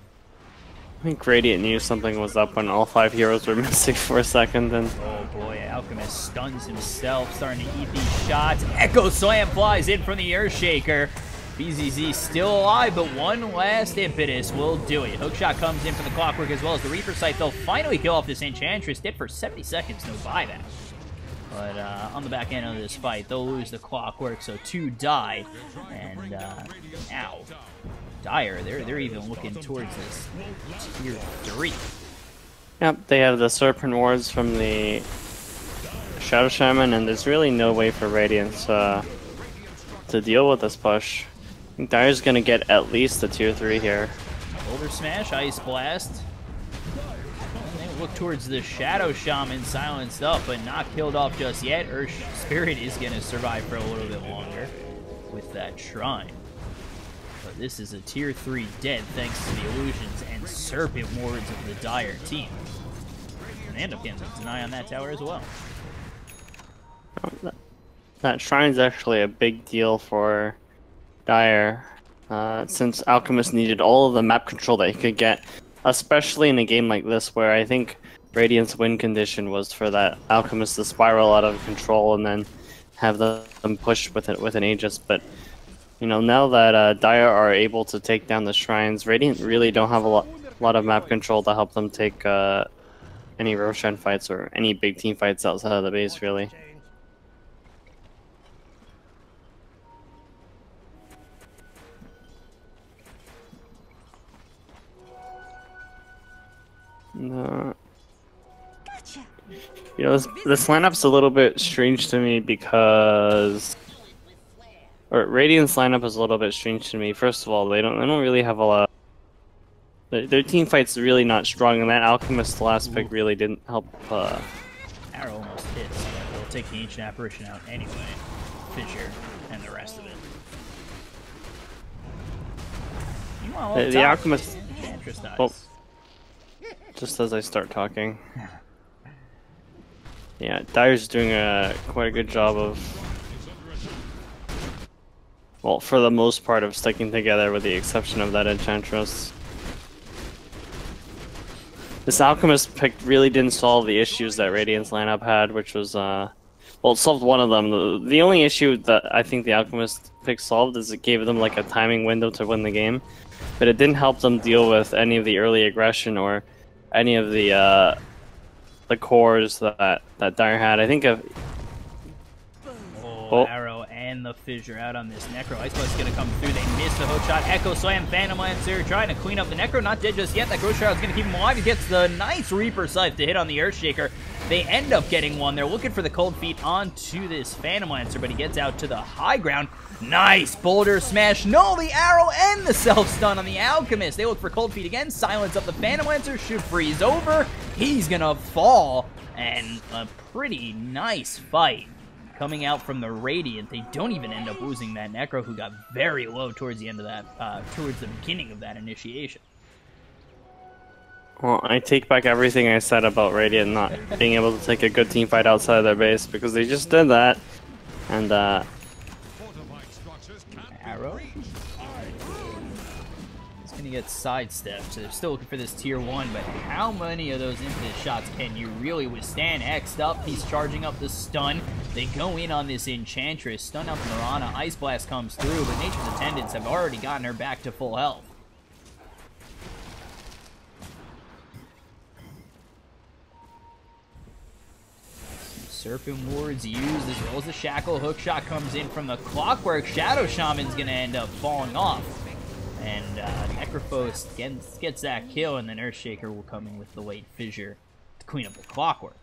I think Radiant knew something was up when all 5 heroes were missing for a second. And oh boy, Alchemist stuns himself, starting to eat these shots. Echo Slam flies in from the Earthshaker. BZZ still alive, but one last Impetus will do it. Hookshot comes in from the Clockwork as well as the Reaper Sight. They'll finally kill off this Enchantress. Dead for 70 seconds, no buyback. But on the back end of this fight, they'll lose the Clockwork, so 2 die. And now, Dire, they're even looking towards this tier 3. Yep, they have the Serpent Wards from the Shadow Shaman, and there's really no way for Radiant to deal with this push. I think Dire's gonna get at least a tier 3 here. Boulder Smash, Ice Blast. And they look towards the Shadow Shaman, silenced up, but not killed off just yet. Earth Spirit is gonna survive for a little bit longer with that Shrine. But this is a tier 3 dead thanks to the illusions and Serpent Wards of the Dire team. And they end up getting a deny on that tower as well. That Shrine's actually a big deal for Dire, since Alchemist needed all of the map control that he could get, especially in a game like this where I think Radiant's win condition was for that Alchemist to spiral out of control and then have them push with an Aegis, but you know, now that Dire are able to take down the shrines, Radiant really don't have a lot of map control to help them take any Roshan fights or any big team fights outside of the base, really. You know, this lineup's a little bit strange to me because, or Radiant's lineup is a little bit strange to me. First of all, they don't really have a lot. Their team fight's really not strong, and that Alchemist last pick really didn't help. Arrow almost hits, but they'll take the Ancient Apparition out anyway. Fissure and the rest of it. Meanwhile, the Alchemist. Enchantress dies. Oh, just as I start talking. Yeah, Dire's doing quite a good job of, well, for the most part, of sticking together, with the exception of that Enchantress. This Alchemist pick really didn't solve the issues that Radiant's lineup had, which was, well, it solved one of them. The only issue that I think the Alchemist pick solved is it gave them like a timing window to win the game, but it didn't help them deal with any of the early aggression or any of the cores that Dire had. I think of Arrow and the Fissure out on this Necro. Ice Blast is going to come through. They miss the hook shot. Echo Slam, Phantom Lancer trying to clean up the Necro. Not dead just yet. That Ghost Shroud is going to keep him alive. He gets the nice Reaper Scythe to hit on the Earthshaker. They end up getting one. They're looking for the Cold Feet onto this Phantom Lancer, but he gets out to the high ground. Nice Boulder Smash. No, the Arrow and the self-stun on the Alchemist. They look for Cold Feet again. Silence up the Phantom Lancer. Should freeze over. He's going to fall. And a pretty nice fight coming out from the Radiant. They don't even end up losing that Necro, who got very low towards the end of that, towards the beginning of that initiation. Well, I take back everything I said about Radiant not being able to take a good team fight outside of their base, because they just did that. And Arrow. He's gonna get sidestepped, so they're still looking for this tier 1, but how many of those infinite shots can you really withstand? X'd up, he's charging up the stun. They go in on this Enchantress, stun out the Mirana, Ice Blast comes through, but Nature's Attendants have already gotten her back to full health. Serpent Wards used as well as the Shackle. Hook shot comes in from the Clockwork. Shadow Shaman's gonna end up falling off. And Necrophos gets that kill, and then Earthshaker will come in with the late Fissure to clean up the Clockwork.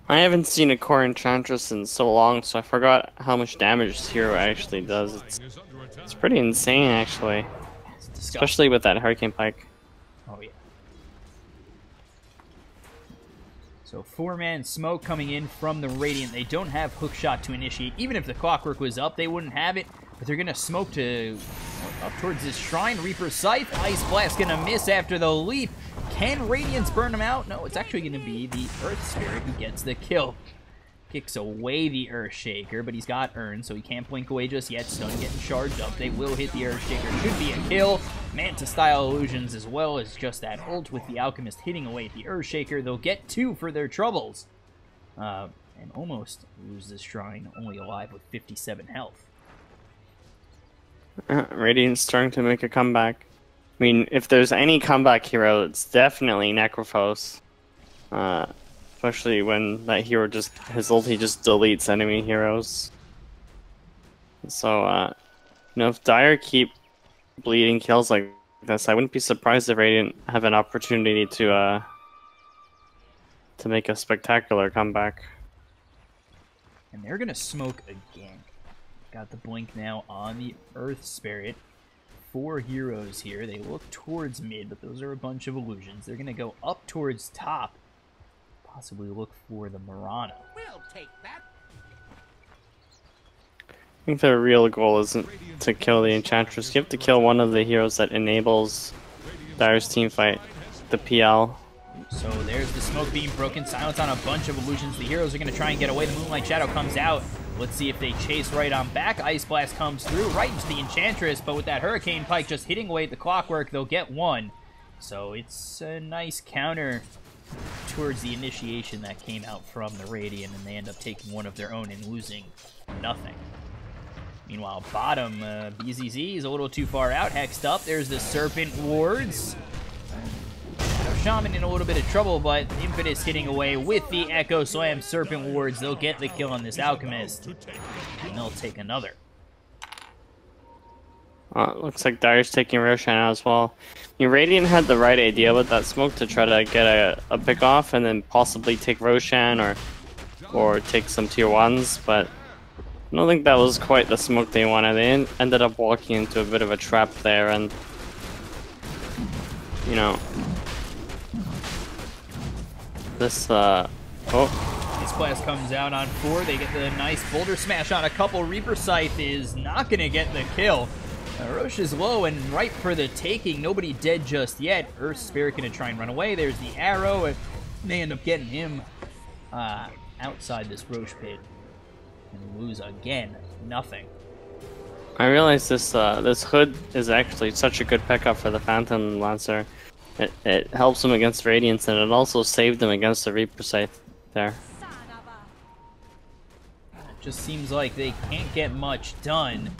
I haven't seen a core Enchantress in so long, so I forgot how much damage this hero actually does. It's pretty insane, actually. Especially with that Hurricane Pike. Oh, yeah. So 4-man smoke coming in from the Radiant. They don't have hookshot to initiate. Even if the Clockwork was up, they wouldn't have it. But they're going to smoke to up towards this Shrine. Reaper Scythe. Ice Blast going to miss after the leap. Can Radiance burn him out? No, it's actually going to be the Earth Spirit who gets the kill. Kicks away the Earthshaker, but he's got Urn, so he can't blink away just yet. Stun getting charged up. They will hit the Earthshaker. Should be a kill. Manta-style illusions as well as just that ult with the Alchemist hitting away at the Earthshaker. They'll get 2 for their troubles. And almost lose this Shrine, only alive with 57 health. Radiant's starting to make a comeback. I mean, if there's any comeback hero, it's definitely Necrophos. Especially when that hero his ulti just deletes enemy heroes. So, you know, if Dire keep bleeding kills like this, I wouldn't be surprised if Radiant have an opportunity to make a spectacular comeback. And they're gonna smoke again. Got the blink now on the Earth Spirit. 4 heroes here. They look towards mid, but those are a bunch of illusions. They're gonna go up towards top. Possibly look for the Mirana. We'll take that. I think their real goal isn't to kill the Enchantress. You have to kill one of the heroes that enables Dire's team fight, the PL. So there's the smoke being broken. Silence on a bunch of illusions. The heroes are going to try and get away. The Moonlight Shadow comes out. Let's see if they chase right on back. Ice Blast comes through right into the Enchantress, but with that Hurricane Pike just hitting away at the Clockwork, they'll get 1. So it's a nice counter towards the initiation that came out from the Radiant, and they end up taking one of their own and losing nothing. Meanwhile, bottom, BZZ is a little too far out. Hexed up. There's the Serpent Wards. Shaman in a little bit of trouble, but Impetus hitting away with the Echo Slam Serpent Wards. They'll get the kill on this Alchemist, and they'll take another. Looks like Dire's taking Roshan out as well. Radiant had the right idea with that smoke to try to get a pick off and then possibly take Roshan or take some tier 1s, but I don't think that was quite the smoke they wanted. They ended up walking into a bit of a trap there, and you know, this Ice Blast comes out on 4. They get the nice Boulder Smash on a couple. Reaper Scythe is not going to get the kill. Roche is low and ripe for the taking. Nobody dead just yet. Earth Spirit going to try and run away. There's the arrow, and they end up getting him outside this Roche pit. And lose again. Nothing. I realize this this hood is actually such a good pickup for the Phantom Lancer. It helps him against Radiance, and it also saved him against the Reaper Scythe there. It just seems like they can't get much done.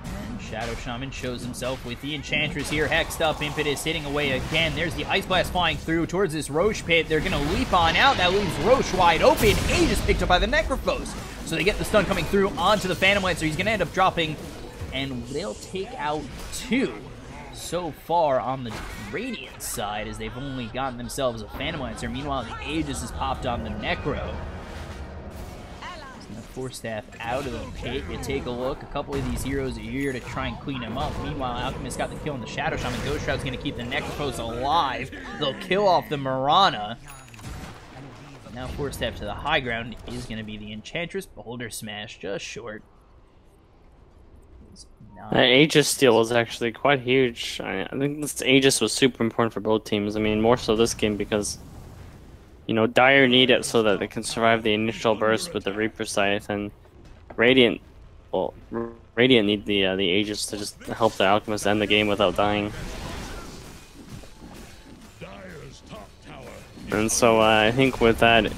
And Shadow Shaman shows himself with the Enchantress here. Hexed up, Impetus hitting away again. There's the Ice Blast flying through towards this Roche pit. They're going to leap on out. That leaves Roche wide open. Aegis picked up by the Necrophos. So they get the stun coming through onto the Phantom Lancer. He's going to end up dropping, and they'll take out 2 so far on the Radiant side, as they've only gotten themselves a Phantom Lancer. Meanwhile, the Aegis is popped on the Necro. The Force Staff out of the pit. You take a look. A couple of these heroes are here to try and clean him up. Meanwhile, Alchemist got the kill on the Shadow Shaman. Ghost Shroud's going to keep the Necrophos alive. They'll kill off the Mirana. Now Force Staff to the high ground is going to be the Enchantress. Boulder Smash just short. That Aegis steal was actually quite huge. I think this Aegis was super important for both teams. I mean, more so this game because, you know, Dire need it so that they can survive the initial burst with the Reaper Scythe, and Radiant, well, Radiant need the Aegis to just help the Alchemist end the game without dying. And so I think with that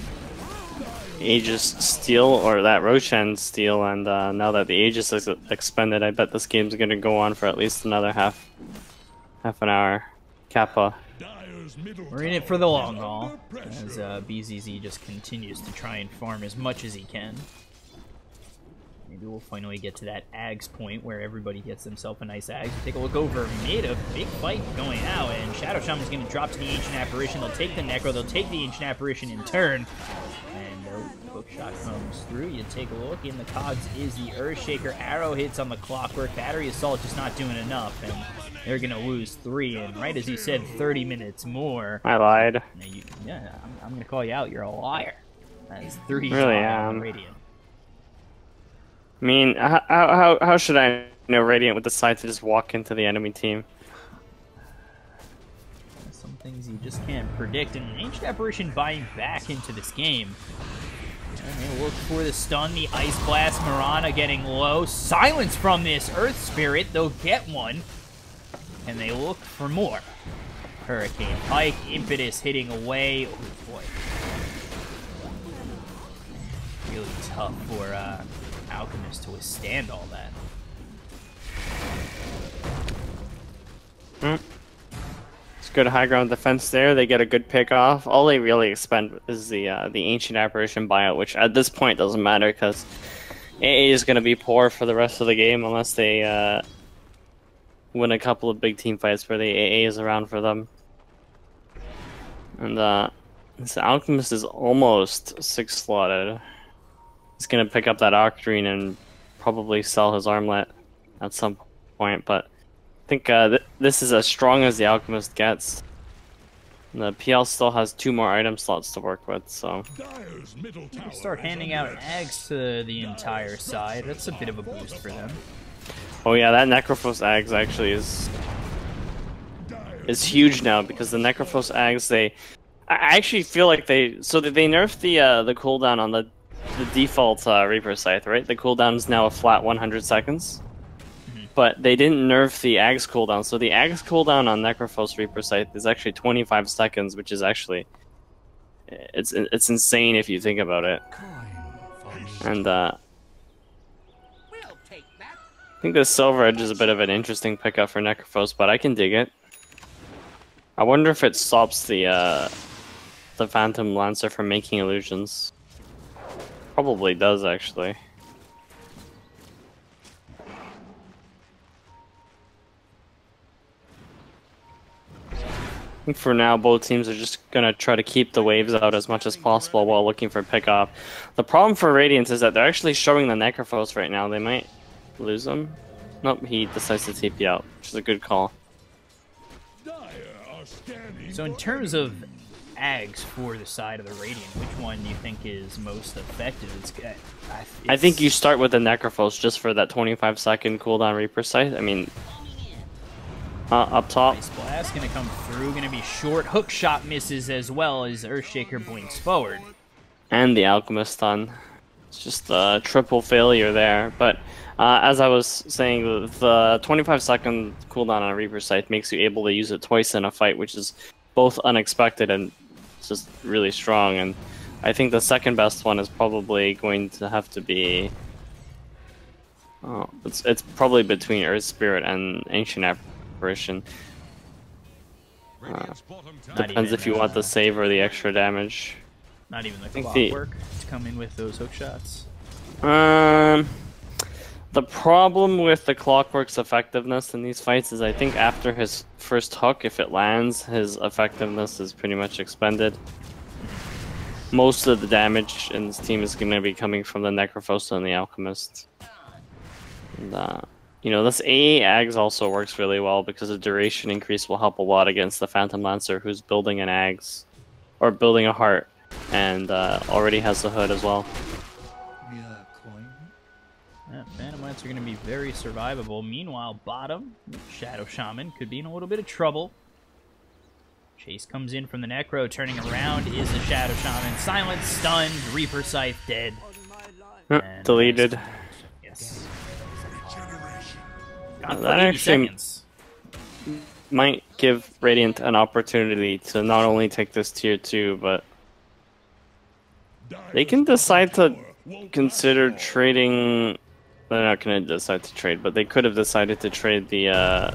Aegis steal, or that Roshan steal, and now that the Aegis is expended, I bet this game's gonna go on for at least another half an hour. Kappa. We're in it for the long haul, as BZZ just continues to try and farm as much as he can. Maybe we'll finally get to that Ags point where everybody gets themselves a nice Ags. Take a look over mid, a big fight going out, and Shadow Shaman's going to drop to the Ancient Apparition. They'll take the Necro, they'll take the Ancient Apparition in turn. And Hookshot comes through. You take a look, in the cogs is the Earthshaker. Arrow hits on the Clockwork. Battery Assault just not doing enough, and they're going to lose 3. And right as you said, 30 minutes more. I lied. Yeah, I'm going to call you out. You're a liar. That is 3 really on Radiant. I mean, how should I know Radiant would decide to just walk into the enemy team? Some things you just can't predict, and Ancient Apparition buying back into this game. And they look for the stun, the Ice Blast, Mirana getting low. Silence from this Earth Spirit, they'll get one. And they look for more. Hurricane Pike, Impetus hitting away. Oh boy. Really tough for Alchemist to withstand all that. It's good high ground defense there. They get a good pick off. All they really expend is the Ancient Apparition buyout, which at this point doesn't matter because AA is going to be poor for the rest of the game unless they win a couple of big team fights where the AA is around for them. And this Alchemist is almost 6 slotted. He's going to pick up that Octarine and probably sell his armlet at some point, but I think this is as strong as the Alchemist gets. And the PL still has 2 more item slots to work with, so... You start handing out Ags to the entire side. That's a bit of a boost for them. Oh yeah, that Necrophos Ags actually is huge now, because the Necrophos Ags, I actually feel like they nerfed the cooldown on the default Reaper Scythe, right? The cooldown is now a flat 100 seconds. But they didn't nerf the Ags cooldown, so the Ags cooldown on Necrophos Reaper Scythe is actually 25 seconds, which is actually it's insane if you think about it. And I think the Silver Edge is a bit of an interesting pickup for Necrophos, but I can dig it. I wonder if it stops the Phantom Lancer from making illusions. Probably does, actually. I think for now, both teams are just gonna try to keep the waves out as much as possible while looking for pickoff. The problem for Radiant is that they're actually showing the Necrophos right now. They might lose them. Nope, he decides to TP out, which is a good call. So in terms of Ags for the side of the Radiant, which one do you think is most effective? I think you start with the Necrophos just for that 25-second cooldown Reaper Sight. I mean, up top. Ice Blast gonna come through, gonna be short. Hook shot misses as well as Earthshaker blinks forward. And the Alchemist stun. It's just a triple failure there. But as I was saying, the 25-second cooldown on Reaper Sight makes you able to use it twice in a fight, which is both unexpected and just really strong. And I think the second best one is probably going to have to be... Oh, it's probably between Earth Spirit and Ancient Apparition. Depends if you want the save or the extra damage. Not even the clockwork to come in with those hook shots. The problem with the Clockwork's effectiveness in these fights is I think after his first hook, if it lands, his effectiveness is pretty much expended. Most of the damage in this team is going to be coming from the Necrophos and the Alchemist. And, you know, this AA Ags also works really well because the duration increase will help a lot against the Phantom Lancer, who's building an Ags, or building a heart, and already has the hood as well. Yeah, Phantom Lancer are going to be very survivable. Meanwhile, bottom, Shadow Shaman could be in a little bit of trouble. Chase comes in from the Necro, turning around is the Shadow Shaman. Silent, stunned, Reaper Scythe dead. Deleted. Yes. That actually might give Radiant an opportunity to not only take this tier 2, but they can decide to consider trading. They're not going to decide to trade, but they could have decided to trade their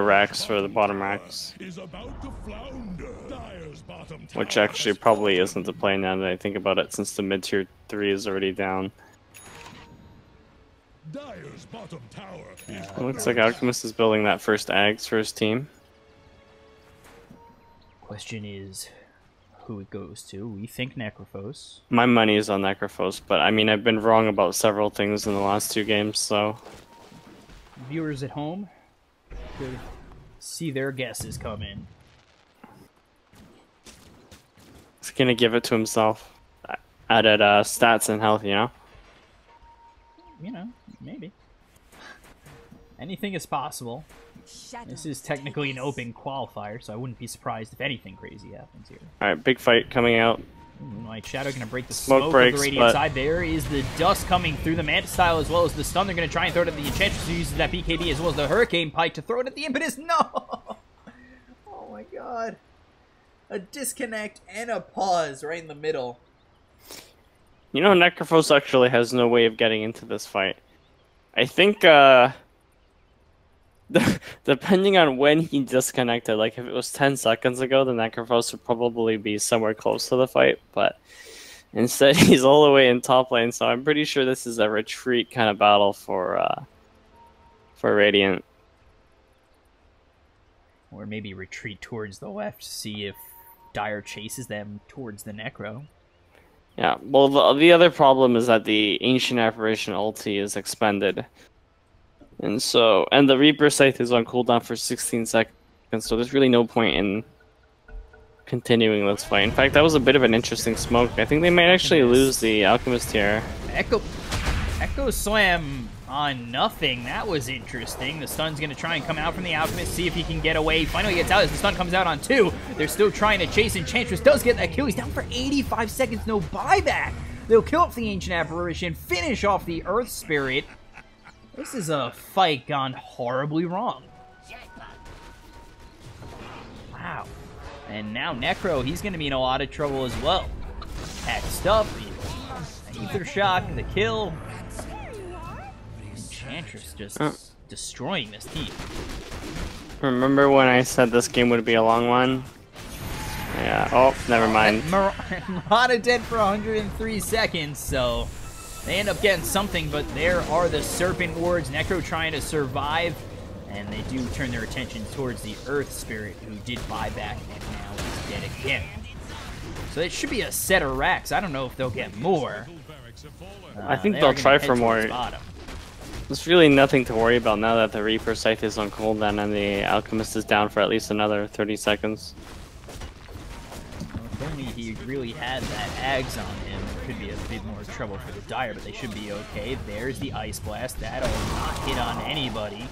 racks for the bottom racks. Which actually probably isn't the play now that I think about it, since the mid-tier 3 is already down. It looks like Alchemist is building that first Ags for his team. Question is who it goes to. We think Necrophos. My money is on Necrophos, but I mean, I've been wrong about several things in the last 2 games, so... Viewers at home could see their guesses come in. He's gonna give it to himself. Added stats and health, you know? You know, maybe. Anything is possible. This is technically an open qualifier, so I wouldn't be surprised if anything crazy happens here. Alright, big fight coming out. Moonlight Shadow gonna break the smoke breaks, of the Radiant side. There is the dust coming through the Manta style as well as the stun. They're gonna try and throw it at the Enchantress, who uses that BKB as well as the Hurricane Pike to throw it at the Impetus. No! Oh my god. A disconnect and a pause right in the middle. You know, Necrophos actually has no way of getting into this fight. I think, depending on when he disconnected, like if it was 10 seconds ago, the Necrophos would probably be somewhere close to the fight, but instead he's all the way in top lane, so I'm pretty sure this is a retreat kind of battle for Radiant. Or maybe retreat towards the left to see if Dire chases them towards the Necro. Yeah, well, the other problem is that the Ancient Apparition ulti is expended. And the Reaper Scythe is on cooldown for 16 seconds, so there's really no point in continuing this fight. In fact, that was a bit of an interesting smoke. I think they might actually lose the Alchemist here. Echo Slam on nothing. That was interesting. The stun's going to try and come out from the Alchemist, see if he can get away. Finally gets out as the stun comes out on 2. They're still trying to chase. Enchantress does get that kill. He's down for 85 seconds. No buyback. They'll kill off the Ancient Apparition, finish off the Earth Spirit. This is a fight gone horribly wrong. Wow. And now Necro, he's going to be in a lot of trouble as well. Packed up, Ether Shock, the kill. Enchantress just destroying this team. Remember when I said this game would be a long one? Yeah, oh, never mind. Murata dead for 103 seconds, so they end up getting something, but there are the Serpent Wards. Necro trying to survive, and they do turn their attention towards the Earth Spirit, who did buyback and now is dead again. So it should be a set of racks. I don't know if they'll get more. I think they'll try for more. There's really nothing to worry about now that the Reaper Scythe is on cooldown and the Alchemist is down for at least another 30 seconds. Well, if only he really had that Ags on him, it could be a bit more trouble for the Dire, but they should be okay. There's the Ice Blast. That'll not hit on anybody. And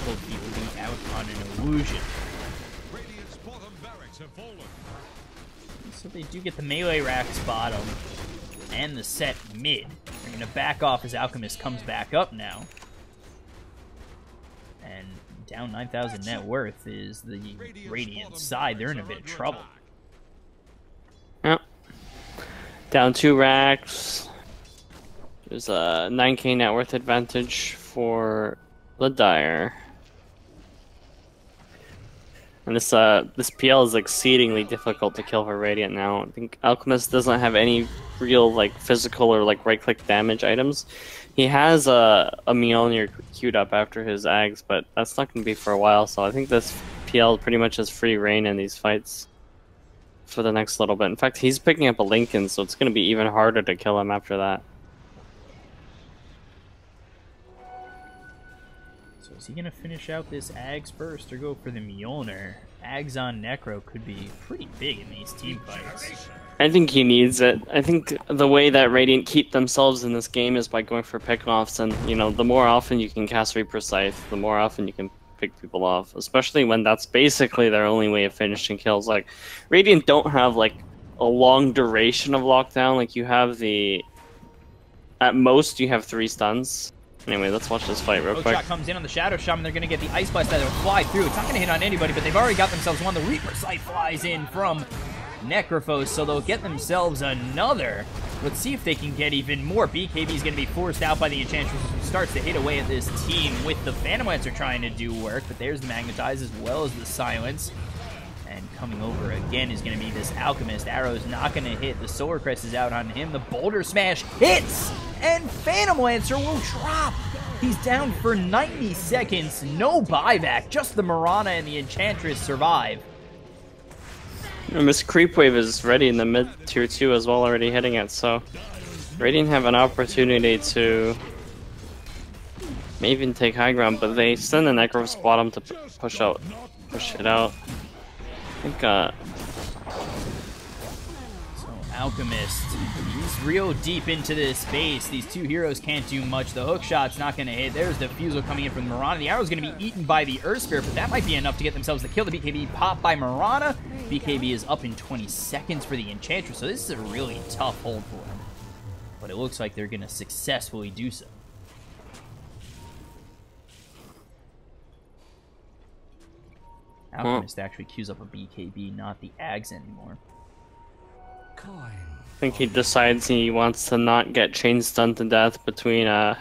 Kofi will be out on an illusion. So they do get the melee racks bottom and the set mid. They're going to back off as Alchemist comes back up now. And down 9,000 net worth is the Radiant side. They're in a bit of trouble. Yep. Down 2 racks. There's a 9k net worth advantage for the Dire. And this PL is exceedingly difficult to kill for Radiant now. I think Alchemist doesn't have any real like physical or like right-click damage items. He has a Mjolnir queued up after his Ags, but that's not going to be for a while. So I think this PL pretty much has free reign in these fights for the next little bit. In fact, he's picking up a Lincoln, so it's going to be even harder to kill him after that. Is he going to finish out this Ags first or go for the Mjolnir? Ags on Necro could be pretty big in these team fights. I think he needs it. I think the way that Radiant keep themselves in this game is by going for pickoffs, and you know, the more often you can cast Reaper Scythe, the more often you can pick people off, especially when that's basically their only way of finishing kills. Like, Radiant don't have like a long duration of lockdown. Like, you have at most you have 3 stuns. Anyway, let's watch this fight real quick. Shot comes in on the Shadow Shaman. They're going to get the Ice Blast that will fly through. It's not going to hit on anybody, but they've already got themselves one. The Reaper Scythe flies in from Necrophos, so they'll get themselves another. Let's see if they can get even more. BKB is going to be forced out by the Enchantress, who starts to hit away at this team with the Phantom Lancer trying to do work, but there's the Magnetize as well as the Silence. And coming over again is going to be this Alchemist. Arrow's not going to hit. The Solar Crest is out on him. The Boulder Smash hits! And Phantom Lancer will drop! He's down for 90 seconds. No buyback. Just the Mirana and the Enchantress survive. And this Creep Wave is ready in the mid tier 2 as well, already hitting it, so Radiant have an opportunity to maybe even take high ground, but they send the Necros bottom to push it out. I think, So Alchemist, he's real deep into this space. These two heroes can't do much. The hook shot's not going to hit. There's the Fusel coming in from Mirana. The arrow's going to be eaten by the Earth Spirit, but that might be enough to get themselves the kill. The BKB popped by Mirana. BKB is up in 20 seconds for the Enchantress, so this is a really tough hold for him. But it looks like they're going to successfully do so. Alchemist actually queues up a BKB, not the Ags anymore. I think he decides he wants to not get chain stunned to death between the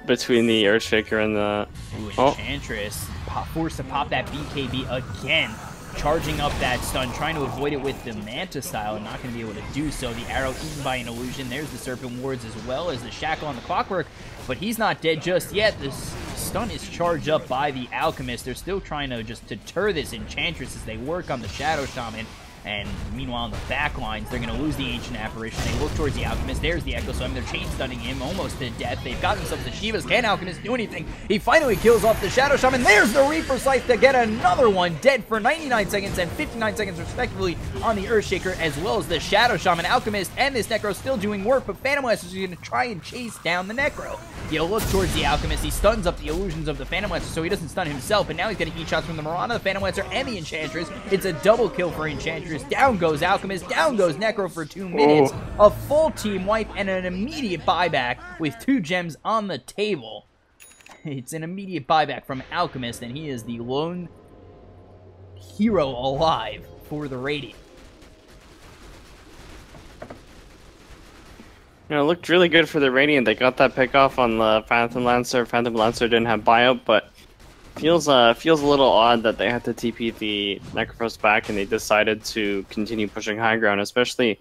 Earthshaker and the... Enchantress forced to pop that BKB again. Charging up that stun, trying to avoid it with the Manta style, and not going to be able to do so. The arrow eaten by an illusion. There's the Serpent Wards as well as the Shackle on the Clockwork, but he's not dead just yet. The stun is charged up by the Alchemist. They're still trying to just deter this Enchantress as they work on the Shadow Shaman. And meanwhile, in the back lines, they're going to lose the Ancient Apparition. They look towards the Alchemist. There's the Echo Slam. They're chain stunning him almost to death. They've got themselves the Shivas. Can Alchemist do anything? He finally kills off the Shadow Shaman. There's the Reaper Scythe to get another one. Dead for 99 seconds and 59 seconds respectively on the Earthshaker, as well as the Shadow Shaman. Alchemist and this Necro still doing work, but Phantom Lancer is going to try and chase down the Necro. You look towards the Alchemist. He stuns up the illusions of the Phantom Lancer, so he doesn't stun himself, but now he's getting eat shots from the Mirana, the Phantom Lancer, and the Enchantress. It's a double kill for Enchantress. Down goes Alchemist, down goes Necro for 2 minutes. A full team wipe and an immediate buyback with 2 gems on the table. It's an immediate buyback from Alchemist, and he is the lone hero alive for the Radiant. You know, it looked really good for the Radiant. They got that pick off on the Phantom Lancer. Phantom Lancer didn't have buyout, but feels a little odd that they had to TP the Necrophos back and they decided to continue pushing high ground, especially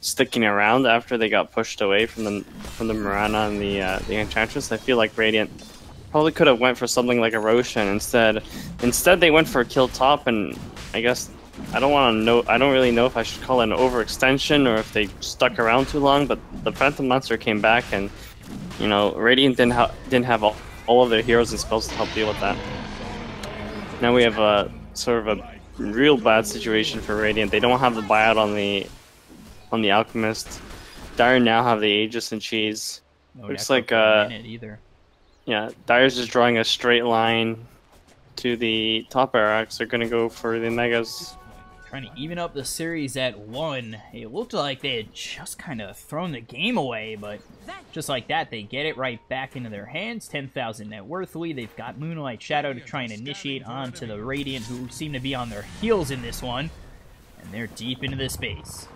sticking around after they got pushed away from the Mirana and the Enchantress. I feel like Radiant probably could have went for something like a Roshan instead. Instead, they went for a kill top, and I guess I don't really know if I should call it an overextension or if they stuck around too long. But the Phantom Monster came back, and you know, Radiant didn't have all of their heroes and spells to help deal with that. Now we have a sort of a real bad situation for Radiant. They don't have the buyout on the Alchemist. Dire now have the Aegis and Cheese. No Looks Necro like it either. yeah, Dire's just drawing a straight line to the top Arax. They're gonna go for the Megas. Trying to even up the series at 1. It looked like they had just kind of thrown the game away, but just like that, they get it right back into their hands. 10,000 net worth lead. They've got Moonlight Shadow to try and initiate onto the Radiant, who seem to be on their heels in this one. And they're deep into the space.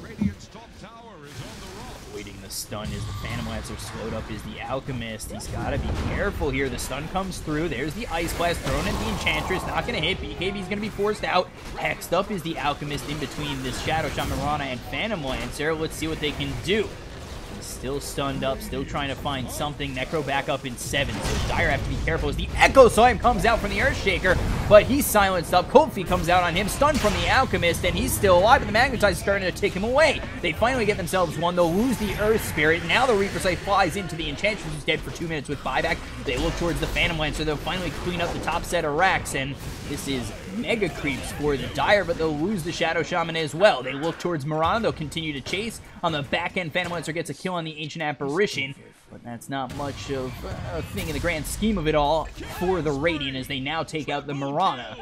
Radiant's top tower is on the run. Waiting the stun as the Phantom Lancer slowed up is the Alchemist. He's got to be careful here. The stun comes through. There's the Ice Blast thrown at the Enchantress. Not going to hit. BKB's going to be forced out. Hexed up is the Alchemist in between this Shadow Shaman Mirana and Phantom Lancer. Let's see what they can do. He's still stunned up, still trying to find something. Necro back up in 7, so Dire have to be careful as the Echo Slam comes out from the Earthshaker, but he's silenced up. Cold Feet comes out on him, stunned from the Alchemist, and he's still alive, but the Magnetize is starting to take him away. They finally get themselves one. They'll lose the Earth Spirit. Now the Reaper Sight flies into the Enchantress, who's dead for 2 minutes with buyback. They look towards the Phantom Lancer. They'll finally clean up the top set of racks, and this is mega creeps for the Dire, but they'll lose the Shadow Shaman as well. They look towards Mirana. They'll continue to chase. On the back end, Phantom Lancer gets a kill on the Ancient Apparition, but that's not much of a thing in the grand scheme of it all for the Radiant as they now take out the Mirana.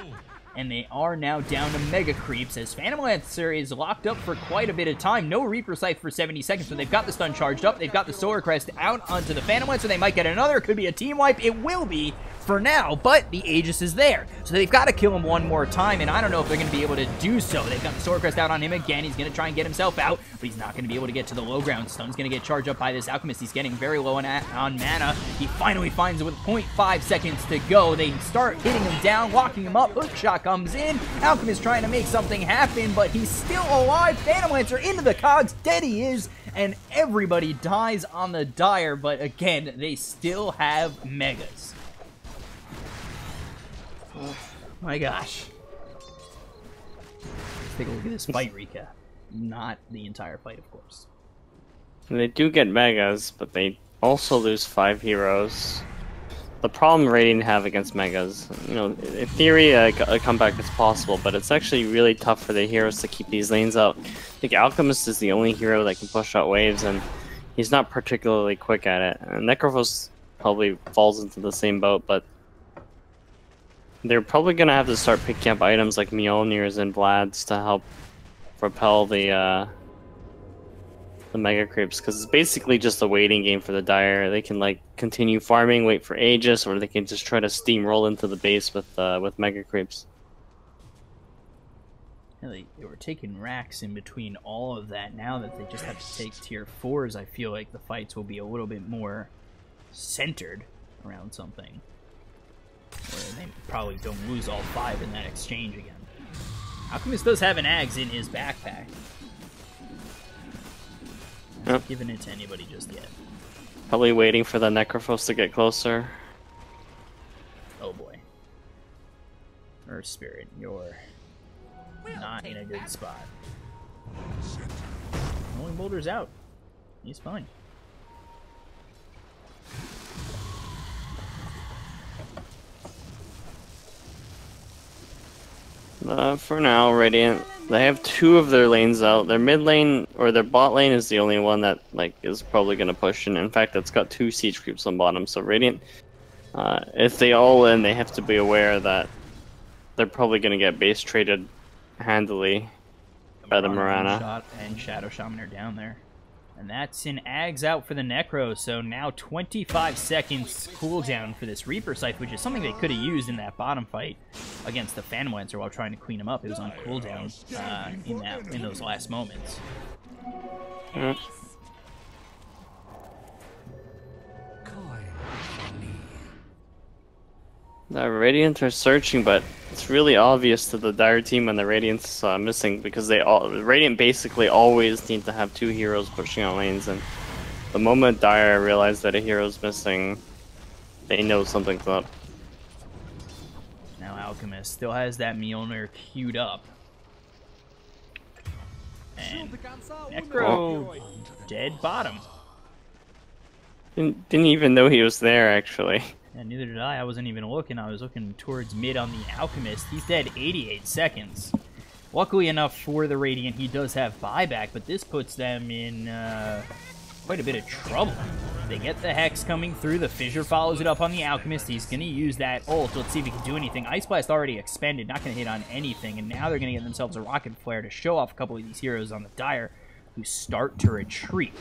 And they are now down to mega creeps as Phantom Lancer is locked up for quite a bit of time. No Reaper Scythe for 70 seconds, so they've got the stun charged up. They've got the Solar Crest out onto the Phantom Lancer. They might get another. It could be a team wipe. It will be for now, but the Aegis is there. So they've got to kill him one more time, and I don't know if they're going to be able to do so. They've got the Solar Crest out on him again. He's going to try and get himself out, but he's not going to be able to get to the low ground. Stun's going to get charged up by this Alchemist. He's getting very low on mana. He finally finds it with 0.5 seconds to go. They start hitting him down, locking him up. Hookshot comes in. Alchemist trying to make something happen, but he's still alive. Phantom Lancer into the cogs. Dead he is, and everybody dies on the Dire, but again, they still have Megas. Oh my gosh. Let's take a look at this fight recap. Not the entire fight, of course. They do get Megas, but they also lose 5 heroes. The problem Radiant have against Megas, you know, in theory a comeback is possible, but it's actually really tough for the heroes to keep these lanes out. I think Alchemist is the only hero that can push out waves, and he's not particularly quick at it. And Necrophos probably falls into the same boat, but they're probably going to have to start picking up items like Mjolnirs and Vlads to help propel the Mega Creeps, because it's basically just a waiting game for the Dire. They can like continue farming, wait for Aegis, or they can just try to steamroll into the base with Mega Creeps. Yeah, they were taking racks in between all of that. Now that they just have to take tier 4s, I feel like the fights will be a little bit more centered around something, where they probably don't lose all 5 in that exchange again. Alchemist does have an Ags in his backpack. Not giving it to anybody just yet. Probably waiting for the Necrophos to get closer. Oh boy. Earth Spirit, you're not in a good spot. Rolling Boulder's out. He's fine. For now, Radiant, they have 2 of their lanes out. Their mid lane, or their bot lane, is the only one that like is probably going to push, and in fact, it's got 2 siege creeps on bottom. So Radiant, if they all in, they have to be aware that they're probably going to get base traded handily by the Mirana. Shot and Shadow Shaman are down there. And that's an Ags out for the Necro, so now 25 seconds cooldown for this Reaper Scythe, which is something they could have used in that bottom fight against the Phantom Lancer while trying to clean him up. It was on cooldown in those last moments. The Radiant are searching, but it's really obvious to the Dire team when the Radiant's missing, because Radiant basically always need to have 2 heroes pushing on lanes, and the moment Dire realize that a hero's missing, they know something's up. Now Alchemist still has that Mjolnir queued up. And Necro dead bottom. Didn't even know he was there, actually. And neither did I. I wasn't even looking. I was looking towards mid on the Alchemist. He's dead 88 seconds. Luckily enough for the Radiant, he does have buyback, but this puts them in quite a bit of trouble. They get the Hex coming through. The Fissure follows it up on the Alchemist. He's going to use that ult. Let's see if he can do anything. Ice Blast already expended. Not going to hit on anything. And now they're going to get themselves a Rocket Flare to show off a couple of these heroes on the Dire, who start to retreat.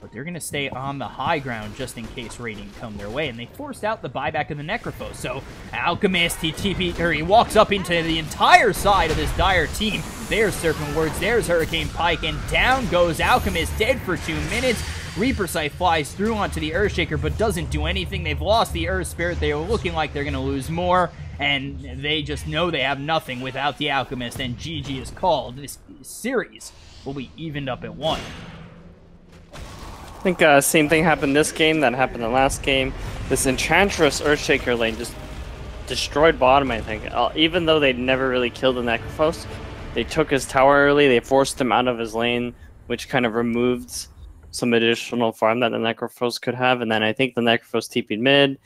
But they're going to stay on the high ground just in case Radiant come their way. And they forced out the buyback of the Necrophos. So Alchemist, he walks up into the entire side of this Dire team. There's Serpent Words, there's Hurricane Pike, and down goes Alchemist, dead for 2 minutes. Reaper Scythe flies through onto the Earthshaker, but doesn't do anything. They've lost the Earth Spirit. They are looking like they're going to lose more, and they just know they have nothing without the Alchemist, and GG is called. This series will be evened up at 1. I think same thing happened this game that happened the last game. This Enchantress Earthshaker lane just destroyed bottom, I think. Even though they never really killed the Necrophos, they took his tower early, they forced him out of his lane, which kind of removed some additional farm that the Necrophos could have. And then I think the Necrophos TP'd mid,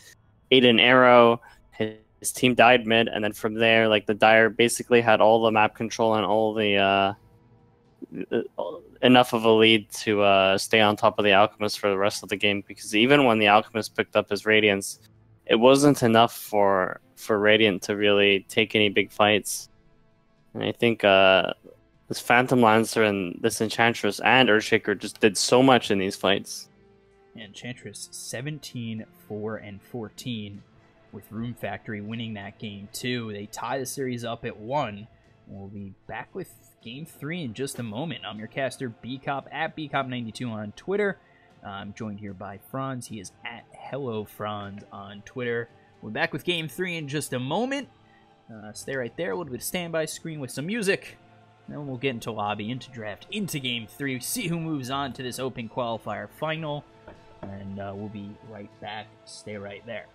ate an arrow, his team died mid, and then from there, like, the Dire basically had all the map control and all the enough of a lead to stay on top of the Alchemist for the rest of the game, because even when the Alchemist picked up his Radiance, it wasn't enough for Radiant to really take any big fights. And I think this Phantom Lancer and this Enchantress and Earthshaker just did so much in these fights. Enchantress 17, 4, and 14, with Room Factory winning that game too. They tie the series up at 1. We'll be back with Game 3 in just a moment. I'm your caster, Bcop, at Bcop92 on Twitter. I'm joined here by Franz. He is at Hello Franz on Twitter. We're back with Game 3 in just a moment. Stay right there. A little bit of standby screen with some music. Then we'll get into lobby, into draft, into Game 3. See who moves on to this Open Qualifier final. And we'll be right back. Stay right there.